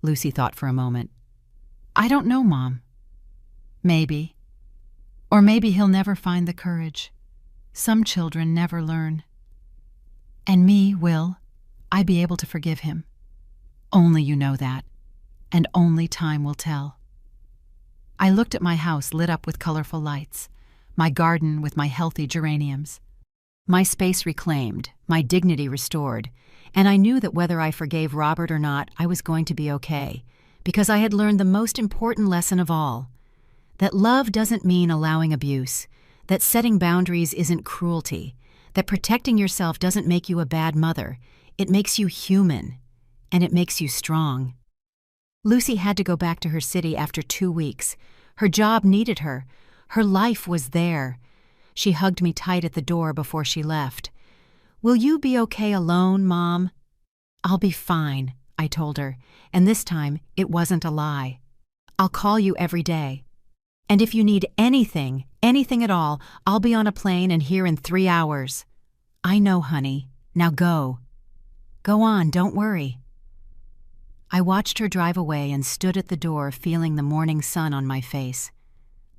Lucy thought for a moment. I don't know, Mom. Maybe. Or maybe he'll never find the courage. Some children never learn. And me, will I be able to forgive him? Only you know that, and only time will tell. I looked at my house lit up with colorful lights, my garden with my healthy geraniums. My space reclaimed, my dignity restored, and I knew that whether I forgave Robert or not, I was going to be okay, because I had learned the most important lesson of all. That love doesn't mean allowing abuse, that setting boundaries isn't cruelty, that protecting yourself doesn't make you a bad mother. It makes you human, and it makes you strong. Lucy had to go back to her city after 2 weeks. Her job needed her. Her life was there. She hugged me tight at the door before she left. Will you be okay alone, Mom? I'll be fine, I told her, and this time it wasn't a lie. I'll call you every day. And if you need anything at all, I'll be on a plane and here in 3 hours. I know, honey. Now go. Go on, don't worry. I watched her drive away and stood at the door feeling the morning sun on my face.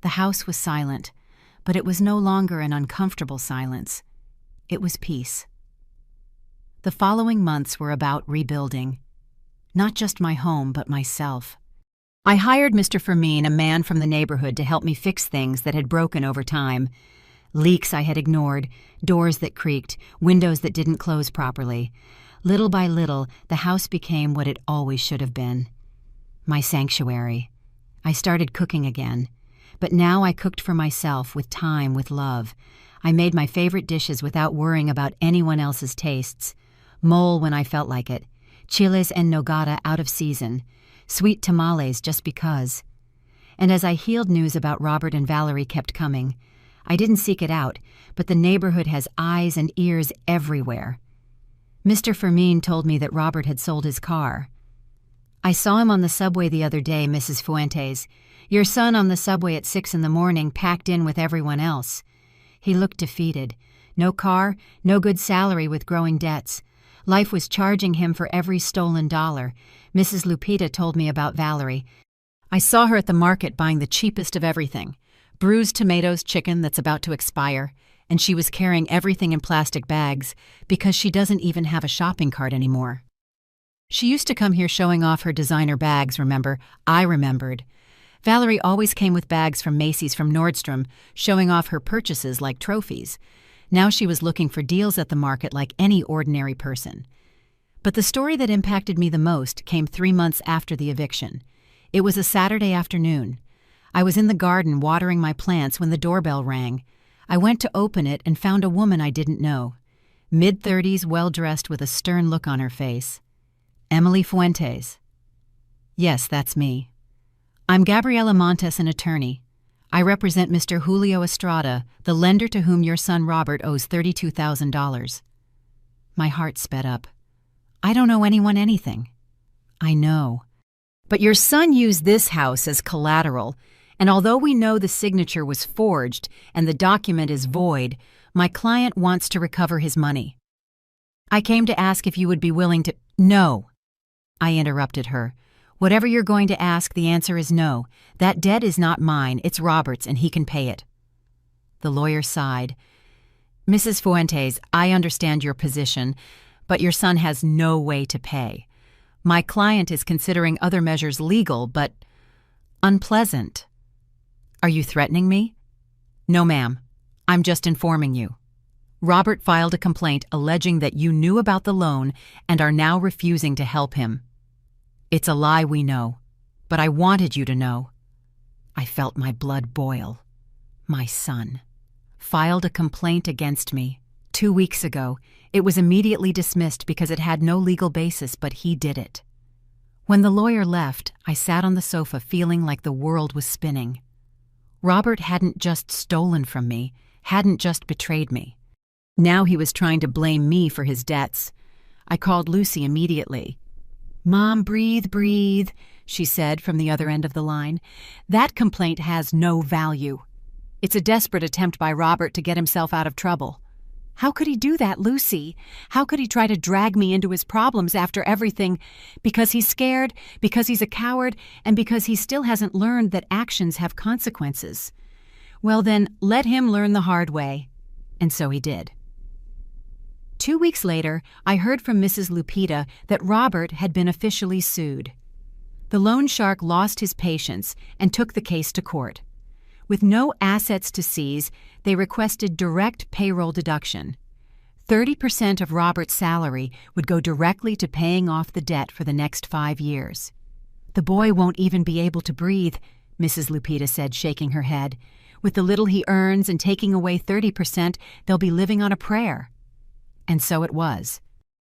The house was silent, but it was no longer an uncomfortable silence. It was peace. The following months were about rebuilding. Not just my home, but myself. I hired Mr. Fermin, a man from the neighborhood, to help me fix things that had broken over time. Leaks I had ignored, doors that creaked, windows that didn't close properly. Little by little, the house became what it always should have been. My sanctuary. I started cooking again. But now I cooked for myself, with time, with love. I made my favorite dishes without worrying about anyone else's tastes. Mole when I felt like it. Chiles en nogada out of season. Sweet tamales just because. And as I healed, news about Robert and Valerie kept coming. I didn't seek it out, but the neighborhood has eyes and ears everywhere. Mr. Fermin told me that Robert had sold his car. I saw him on the subway the other day, Mrs. Fuentes. Your son on the subway at 6 a.m, packed in with everyone else. He looked defeated. No car, no good salary with growing debts. Life was charging him for every stolen dollar. Mrs. Lupita told me about Valerie. I saw her at the market buying the cheapest of everything. Bruised tomatoes, chicken that's about to expire, and she was carrying everything in plastic bags because she doesn't even have a shopping cart anymore. She used to come here showing off her designer bags, remember? I remembered. Valerie always came with bags from Macy's from Nordstrom, showing off her purchases like trophies. Now she was looking for deals at the market like any ordinary person. But the story that impacted me the most came 3 months after the eviction. It was a Saturday afternoon. I was in the garden watering my plants when the doorbell rang. I went to open it and found a woman I didn't know. Mid-30s, well-dressed with a stern look on her face. Emily Fuentes. Yes, that's me. I'm Gabriela Montes, an attorney. I represent Mr. Julio Estrada, the lender to whom your son Robert owes $32,000. My heart sped up. I don't owe anyone anything. I know. But your son used this house as collateral, and although we know the signature was forged and the document is void, my client wants to recover his money. I came to ask if you would be willing to— No, I interrupted her. Whatever you're going to ask, the answer is no. That debt is not mine, it's Robert's, and he can pay it. The lawyer sighed. Mrs. Fuentes, I understand your position, but your son has no way to pay. My client is considering other measures legal, but unpleasant. Are you threatening me? No, ma'am. I'm just informing you. Robert filed a complaint alleging that you knew about the loan and are now refusing to help him. It's a lie, we know, but I wanted you to know. I felt my blood boil. My son filed a complaint against me 2 weeks ago. It was immediately dismissed because it had no legal basis, but he did it. When the lawyer left, I sat on the sofa feeling like the world was spinning. Robert hadn't just stolen from me, hadn't just betrayed me. Now he was trying to blame me for his debts. I called Lucy immediately. Mom, breathe, breathe, she said from the other end of the line. That complaint has no value. It's a desperate attempt by Robert to get himself out of trouble. How could he do that, Lucy? How could he try to drag me into his problems after everything? Because he's scared, because he's a coward, and because he still hasn't learned that actions have consequences. Well then, let him learn the hard way. And so he did. 2 weeks later, I heard from Mrs. Lupita that Robert had been officially sued. The loan shark lost his patience and took the case to court. With no assets to seize, they requested direct payroll deduction. 30% of Robert's salary would go directly to paying off the debt for the next 5 years. The boy won't even be able to breathe, Mrs. Lupita said, shaking her head. With the little he earns and taking away 30%, they'll be living on a prayer. And so it was.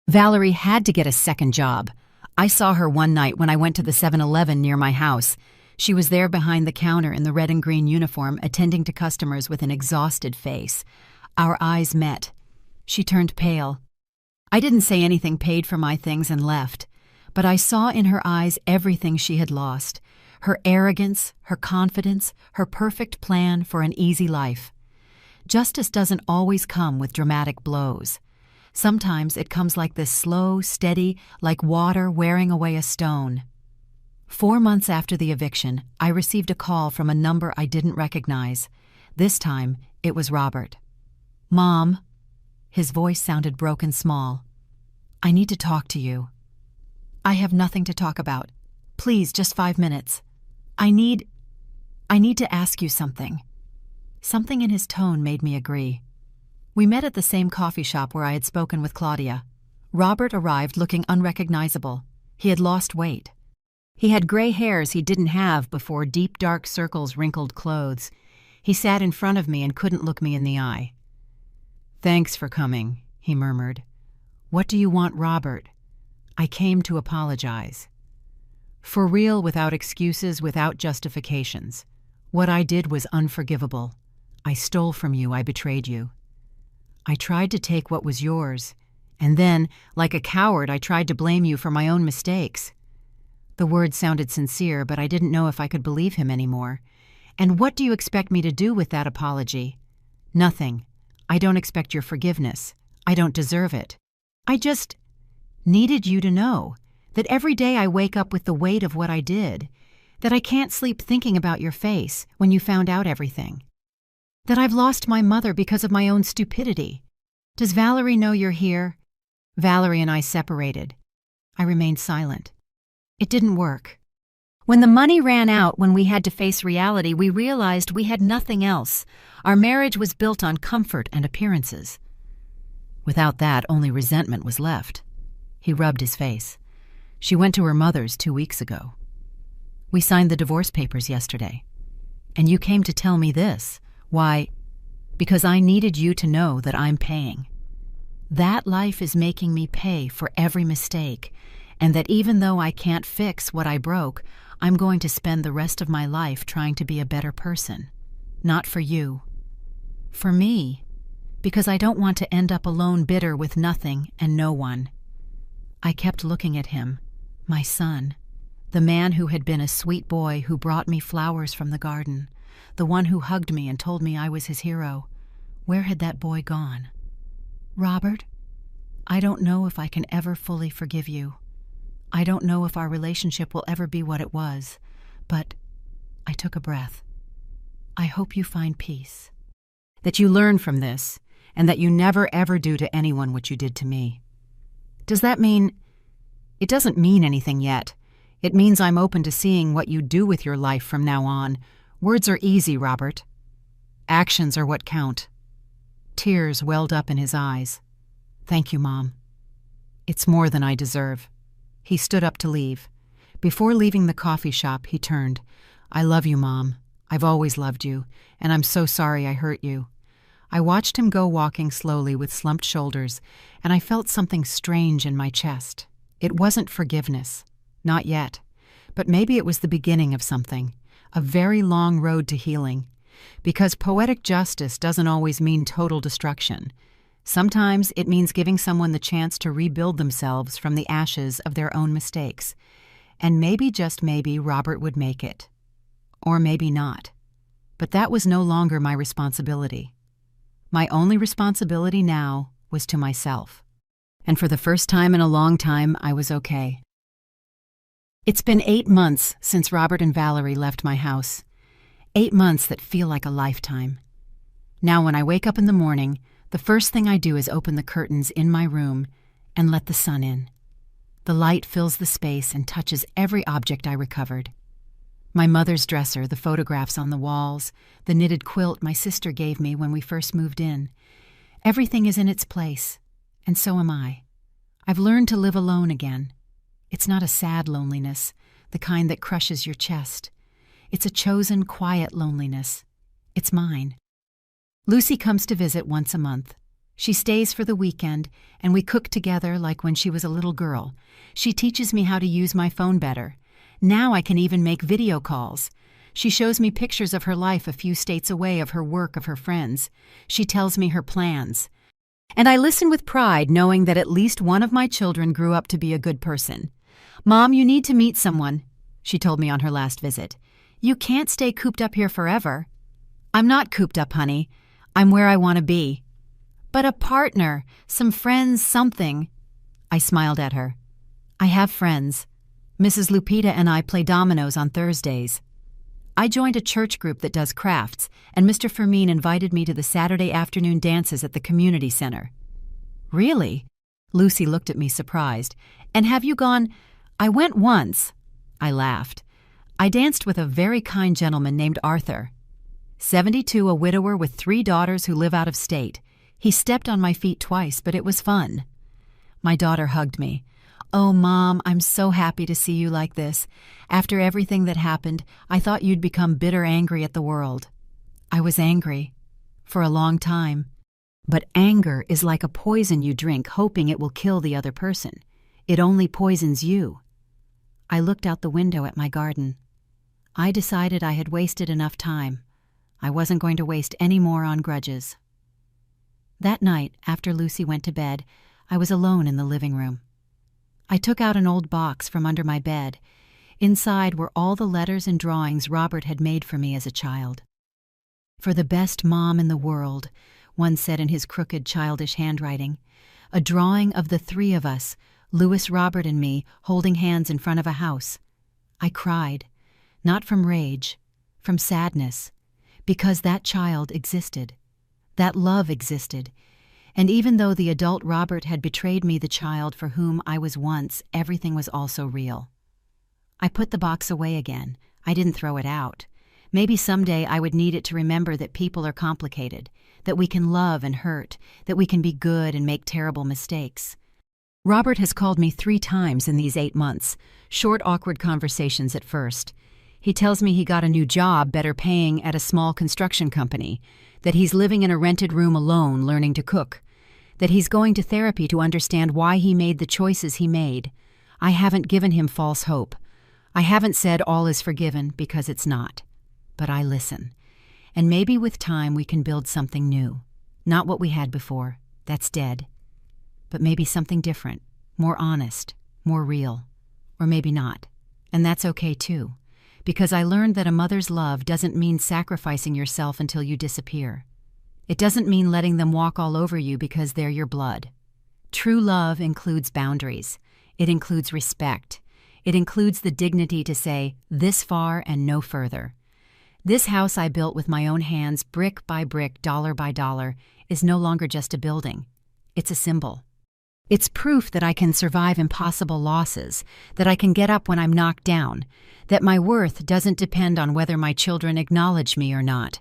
Valerie had to get a second job. I saw her one night when I went to the 7-Eleven near my house. She was there behind the counter in the red and green uniform, attending to customers with an exhausted face. Our eyes met. She turned pale. I didn't say anything, paid for my things, and left. But I saw in her eyes everything she had lost. Her arrogance, her confidence, her perfect plan for an easy life. Justice doesn't always come with dramatic blows. Sometimes it comes like this, slow, steady, like water wearing away a stone. 4 months after the eviction, I received a call from a number I didn't recognize. This time, it was Robert. Mom. His voice sounded broken small. I need to talk to you. I have nothing to talk about. Please, just 5 minutes. I need to ask you something. Something in his tone made me agree. We met at the same coffee shop where I had spoken with Claudia. Robert arrived looking unrecognizable. He had lost weight. He had gray hairs he didn't have before, deep dark circles wrinkled clothes. He sat in front of me and couldn't look me in the eye. Thanks for coming, he murmured. What do you want, Robert? I came to apologize. For real, without excuses, without justifications. What I did was unforgivable. I stole from you, I betrayed you. I tried to take what was yours, and then, like a coward, I tried to blame you for my own mistakes. The words sounded sincere, but I didn't know if I could believe him anymore. And what do you expect me to do with that apology? Nothing. I don't expect your forgiveness. I don't deserve it. I just needed you to know that every day I wake up with the weight of what I did, that I can't sleep thinking about your face when you found out everything, that I've lost my mother because of my own stupidity. Does Valerie know you're here? Valerie and I separated. I remained silent. It didn't work. When the money ran out, when we had to face reality, we realized we had nothing else. Our marriage was built on comfort and appearances. Without that, only resentment was left. He rubbed his face. She went to her mother's 2 weeks ago. We signed the divorce papers yesterday. And you came to tell me this. Why? Because I needed you to know that I'm paying. That life is making me pay for every mistake, and that even though I can't fix what I broke, I'm going to spend the rest of my life trying to be a better person. Not for you. For me. Because I don't want to end up alone, bitter with nothing and no one. I kept looking at him, my son, the man who had been a sweet boy who brought me flowers from the garden, the one who hugged me and told me I was his hero. Where had that boy gone? Robert, I don't know if I can ever fully forgive you. I don't know if our relationship will ever be what it was, but I took a breath. I hope you find peace. That you learn from this, and that you never ever do to anyone what you did to me. Does that mean... It doesn't mean anything yet. It means I'm open to seeing what you do with your life from now on. Words are easy, Robert. Actions are what count. Tears welled up in his eyes. Thank you, Mom. It's more than I deserve. He stood up to leave. Before leaving the coffee shop, he turned. I love you, Mom. I've always loved you, and I'm so sorry I hurt you. I watched him go walking slowly with slumped shoulders, and I felt something strange in my chest. It wasn't forgiveness. Not yet. But maybe it was the beginning of something. A very long road to healing. Because poetic justice doesn't always mean total destruction. Sometimes it means giving someone the chance to rebuild themselves from the ashes of their own mistakes. And maybe, just maybe, Robert would make it. Or maybe not. But that was no longer my responsibility. My only responsibility now was to myself. And for the first time in a long time, I was okay. It's been 8 months since Robert and Valerie left my house. 8 months that feel like a lifetime. Now when I wake up in the morning, the first thing I do is open the curtains in my room and let the sun in. The light fills the space and touches every object I recovered. My mother's dresser, the photographs on the walls, the knitted quilt my sister gave me when we first moved in. Everything is in its place, and so am I. I've learned to live alone again. It's not a sad loneliness, the kind that crushes your chest. It's a chosen, quiet loneliness. It's mine. Lucy comes to visit once a month. She stays for the weekend, and we cook together like when she was a little girl. She teaches me how to use my phone better. Now I can even make video calls. She shows me pictures of her life a few states away, of her work, of her friends. She tells me her plans. And I listen with pride, knowing that at least one of my children grew up to be a good person. Mom, you need to meet someone, she told me on her last visit. You can't stay cooped up here forever. I'm not cooped up, honey. I'm where I want to be. But a partner, some friends, something. I smiled at her. I have friends. Mrs. Lupita and I play dominoes on Thursdays. I joined a church group that does crafts, and Mr. Fermin invited me to the Saturday afternoon dances at the community center. Really? Lucy looked at me surprised. And have you gone? I went once. I laughed. I danced with a very kind gentleman named Arthur. 72, a widower with 3 daughters who live out of state. He stepped on my feet twice, but it was fun. My daughter hugged me. Oh, Mom, I'm so happy to see you like this. After everything that happened, I thought you'd become bitter angry at the world. I was angry. For a long time. But anger is like a poison you drink, hoping it will kill the other person. It only poisons you. I looked out the window at my garden. I decided I had wasted enough time. I wasn't going to waste any more on grudges. That night, after Lucy went to bed, I was alone in the living room. I took out an old box from under my bed. Inside were all the letters and drawings Robert had made for me as a child. For the best mom in the world, one said in his crooked, childish handwriting. A drawing of the 3 of us, Louis, Robert, and me, holding hands in front of a house. I cried, not from rage, from sadness, because that child existed. That love existed. And even though the adult Robert had betrayed me, the child for whom I was once, everything was also real. I put the box away again. I didn't throw it out. Maybe someday I would need it to remember that people are complicated, that we can love and hurt, that we can be good and make terrible mistakes. Robert has called me 3 times in these 8 months, short, awkward conversations at first. He tells me he got a new job, better paying, at a small construction company, that he's living in a rented room alone learning to cook, that he's going to therapy to understand why he made the choices he made. I haven't given him false hope. I haven't said all is forgiven, because it's not. But I listen. And maybe with time we can build something new. Not what we had before. That's dead. But maybe something different, more honest, more real. Or maybe not. And that's okay too. Because I learned that a mother's love doesn't mean sacrificing yourself until you disappear. It doesn't mean letting them walk all over you because they're your blood. True love includes boundaries. It includes respect. It includes the dignity to say, this far and no further. This house I built with my own hands, brick by brick, dollar by dollar, is no longer just a building. It's a symbol. It's proof that I can survive impossible losses, that I can get up when I'm knocked down, that my worth doesn't depend on whether my children acknowledge me or not.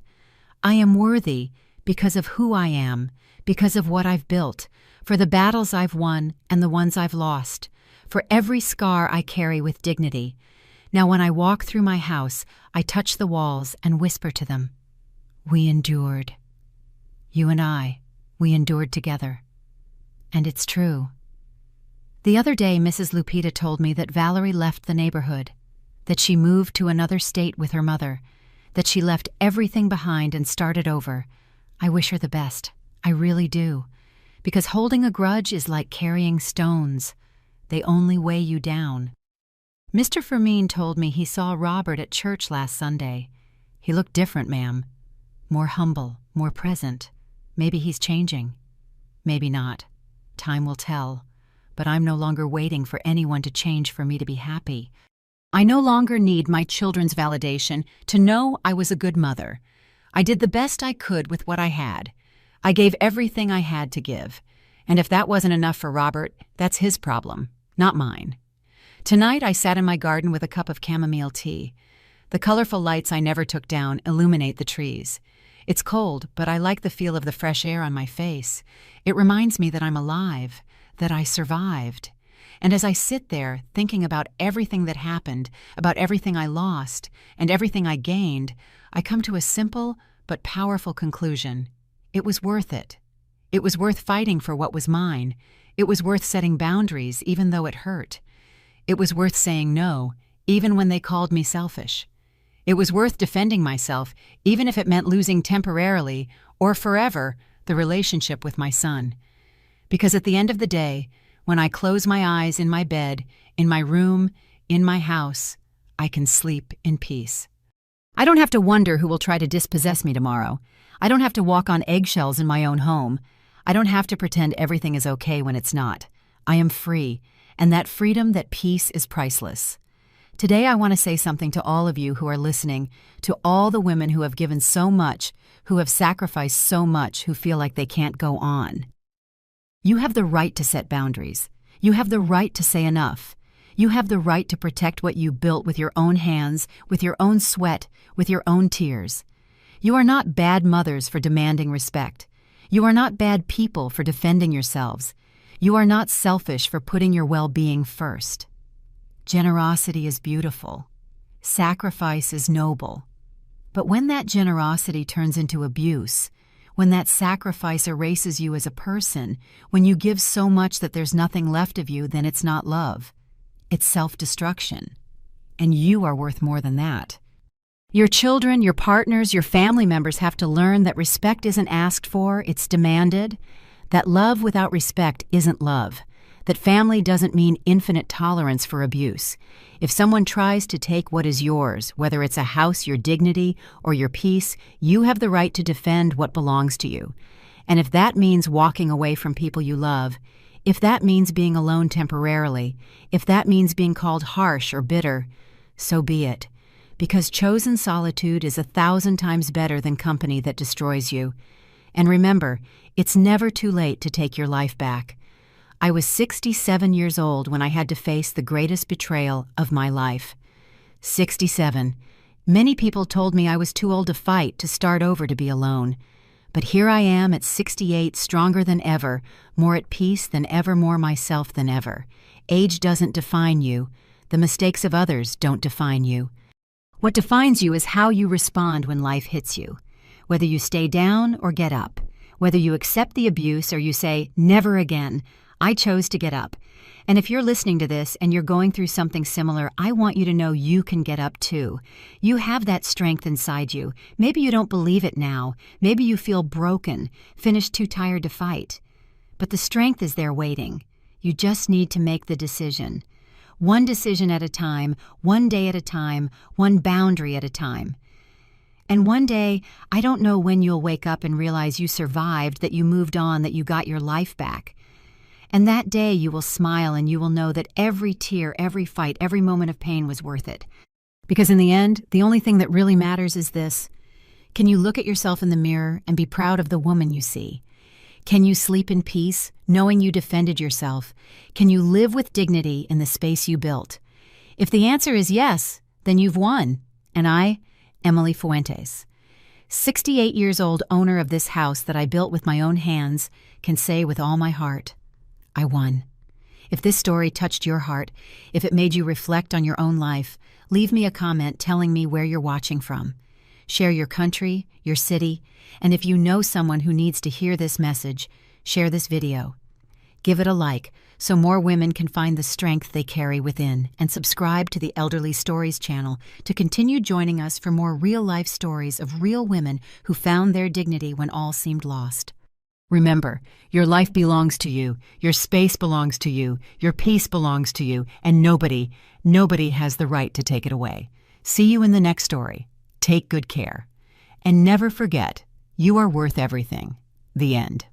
I am worthy because of who I am, because of what I've built, for the battles I've won and the ones I've lost, for every scar I carry with dignity. Now when I walk through my house, I touch the walls and whisper to them, we endured. You and I, we endured together. And it's true. The other day, Mrs. Lupita told me that Valerie left the neighborhood, that she moved to another state with her mother, that she left everything behind and started over. I wish her the best. I really do. Because holding a grudge is like carrying stones. They only weigh you down. Mr. Fermin told me he saw Robert at church last Sunday. He looked different, ma'am. More humble, more present. Maybe he's changing. Maybe not. Time will tell. But I'm no longer waiting for anyone to change for me to be happy. I no longer need my children's validation to know I was a good mother. I did the best I could with what I had. I gave everything I had to give. And if that wasn't enough for Robert, that's his problem, not mine. Tonight I sat in my garden with a cup of chamomile tea. The colorful lights I never took down illuminate the trees. It's cold, but I like the feel of the fresh air on my face. It reminds me that I'm alive, that I survived. And as I sit there thinking about everything that happened, about everything I lost, and everything I gained, I come to a simple but powerful conclusion. It was worth it. It was worth fighting for what was mine. It was worth setting boundaries, even though it hurt. It was worth saying no, even when they called me selfish. It was worth defending myself, even if it meant losing temporarily or forever the relationship with my son. Because at the end of the day, when I close my eyes in my bed, in my room, in my house, I can sleep in peace. I don't have to wonder who will try to dispossess me tomorrow. I don't have to walk on eggshells in my own home. I don't have to pretend everything is okay when it's not. I am free, and that freedom, that peace is priceless. Today I want to say something to all of you who are listening, to all the women who have given so much, who have sacrificed so much, who feel like they can't go on. You have the right to set boundaries. You have the right to say enough. You have the right to protect what you built with your own hands, with your own sweat, with your own tears. You are not bad mothers for demanding respect. You are not bad people for defending yourselves. You are not selfish for putting your well-being first. Generosity is beautiful. Sacrifice is noble. But when that generosity turns into abuse, when that sacrifice erases you as a person, when you give so much that there's nothing left of you, then it's not love. It's self-destruction. And you are worth more than that. Your children, your partners, your family members have to learn that respect isn't asked for, it's demanded. That love without respect isn't love. That family doesn't mean infinite tolerance for abuse. If someone tries to take what is yours, whether it's a house, your dignity, or your peace, you have the right to defend what belongs to you. And if that means walking away from people you love, if that means being alone temporarily, if that means being called harsh or bitter, so be it. Because chosen solitude is 1,000 times better than company that destroys you. And remember, it's never too late to take your life back. I was 67 years old when I had to face the greatest betrayal of my life. 67. Many people told me I was too old to fight, to start over, to be alone. But here I am at 68, stronger than ever, more at peace than ever, more myself than ever. Age doesn't define you. The mistakes of others don't define you. What defines you is how you respond when life hits you. Whether you stay down or get up. Whether you accept the abuse or you say, never again. I chose to get up. And if you're listening to this and you're going through something similar, I want you to know you can get up too. You have that strength inside you. Maybe you don't believe it now. Maybe you feel broken, finished, too tired to fight. But the strength is there waiting. You just need to make the decision. One decision at a time, one day at a time, one boundary at a time. And one day, I don't know when you'll wake up and realize you survived, that you moved on, that you got your life back. And that day you will smile and you will know that every tear, every fight, every moment of pain was worth it. Because in the end, the only thing that really matters is this. Can you look at yourself in the mirror and be proud of the woman you see? Can you sleep in peace, knowing you defended yourself? Can you live with dignity in the space you built? If the answer is yes, then you've won. And I, Emily Fuentes, 68 years old, owner of this house that I built with my own hands, can say with all my heart, I won. If this story touched your heart, if it made you reflect on your own life, leave me a comment telling me where you're watching from. Share your country, your city, and if you know someone who needs to hear this message, share this video. Give it a like so more women can find the strength they carry within, and subscribe to the Elderly Stories channel to continue joining us for more real-life stories of real women who found their dignity when all seemed lost. Remember, your life belongs to you, your space belongs to you, your peace belongs to you, and nobody has the right to take it away. See you in the next story. Take good care. And never forget, you are worth everything. The end.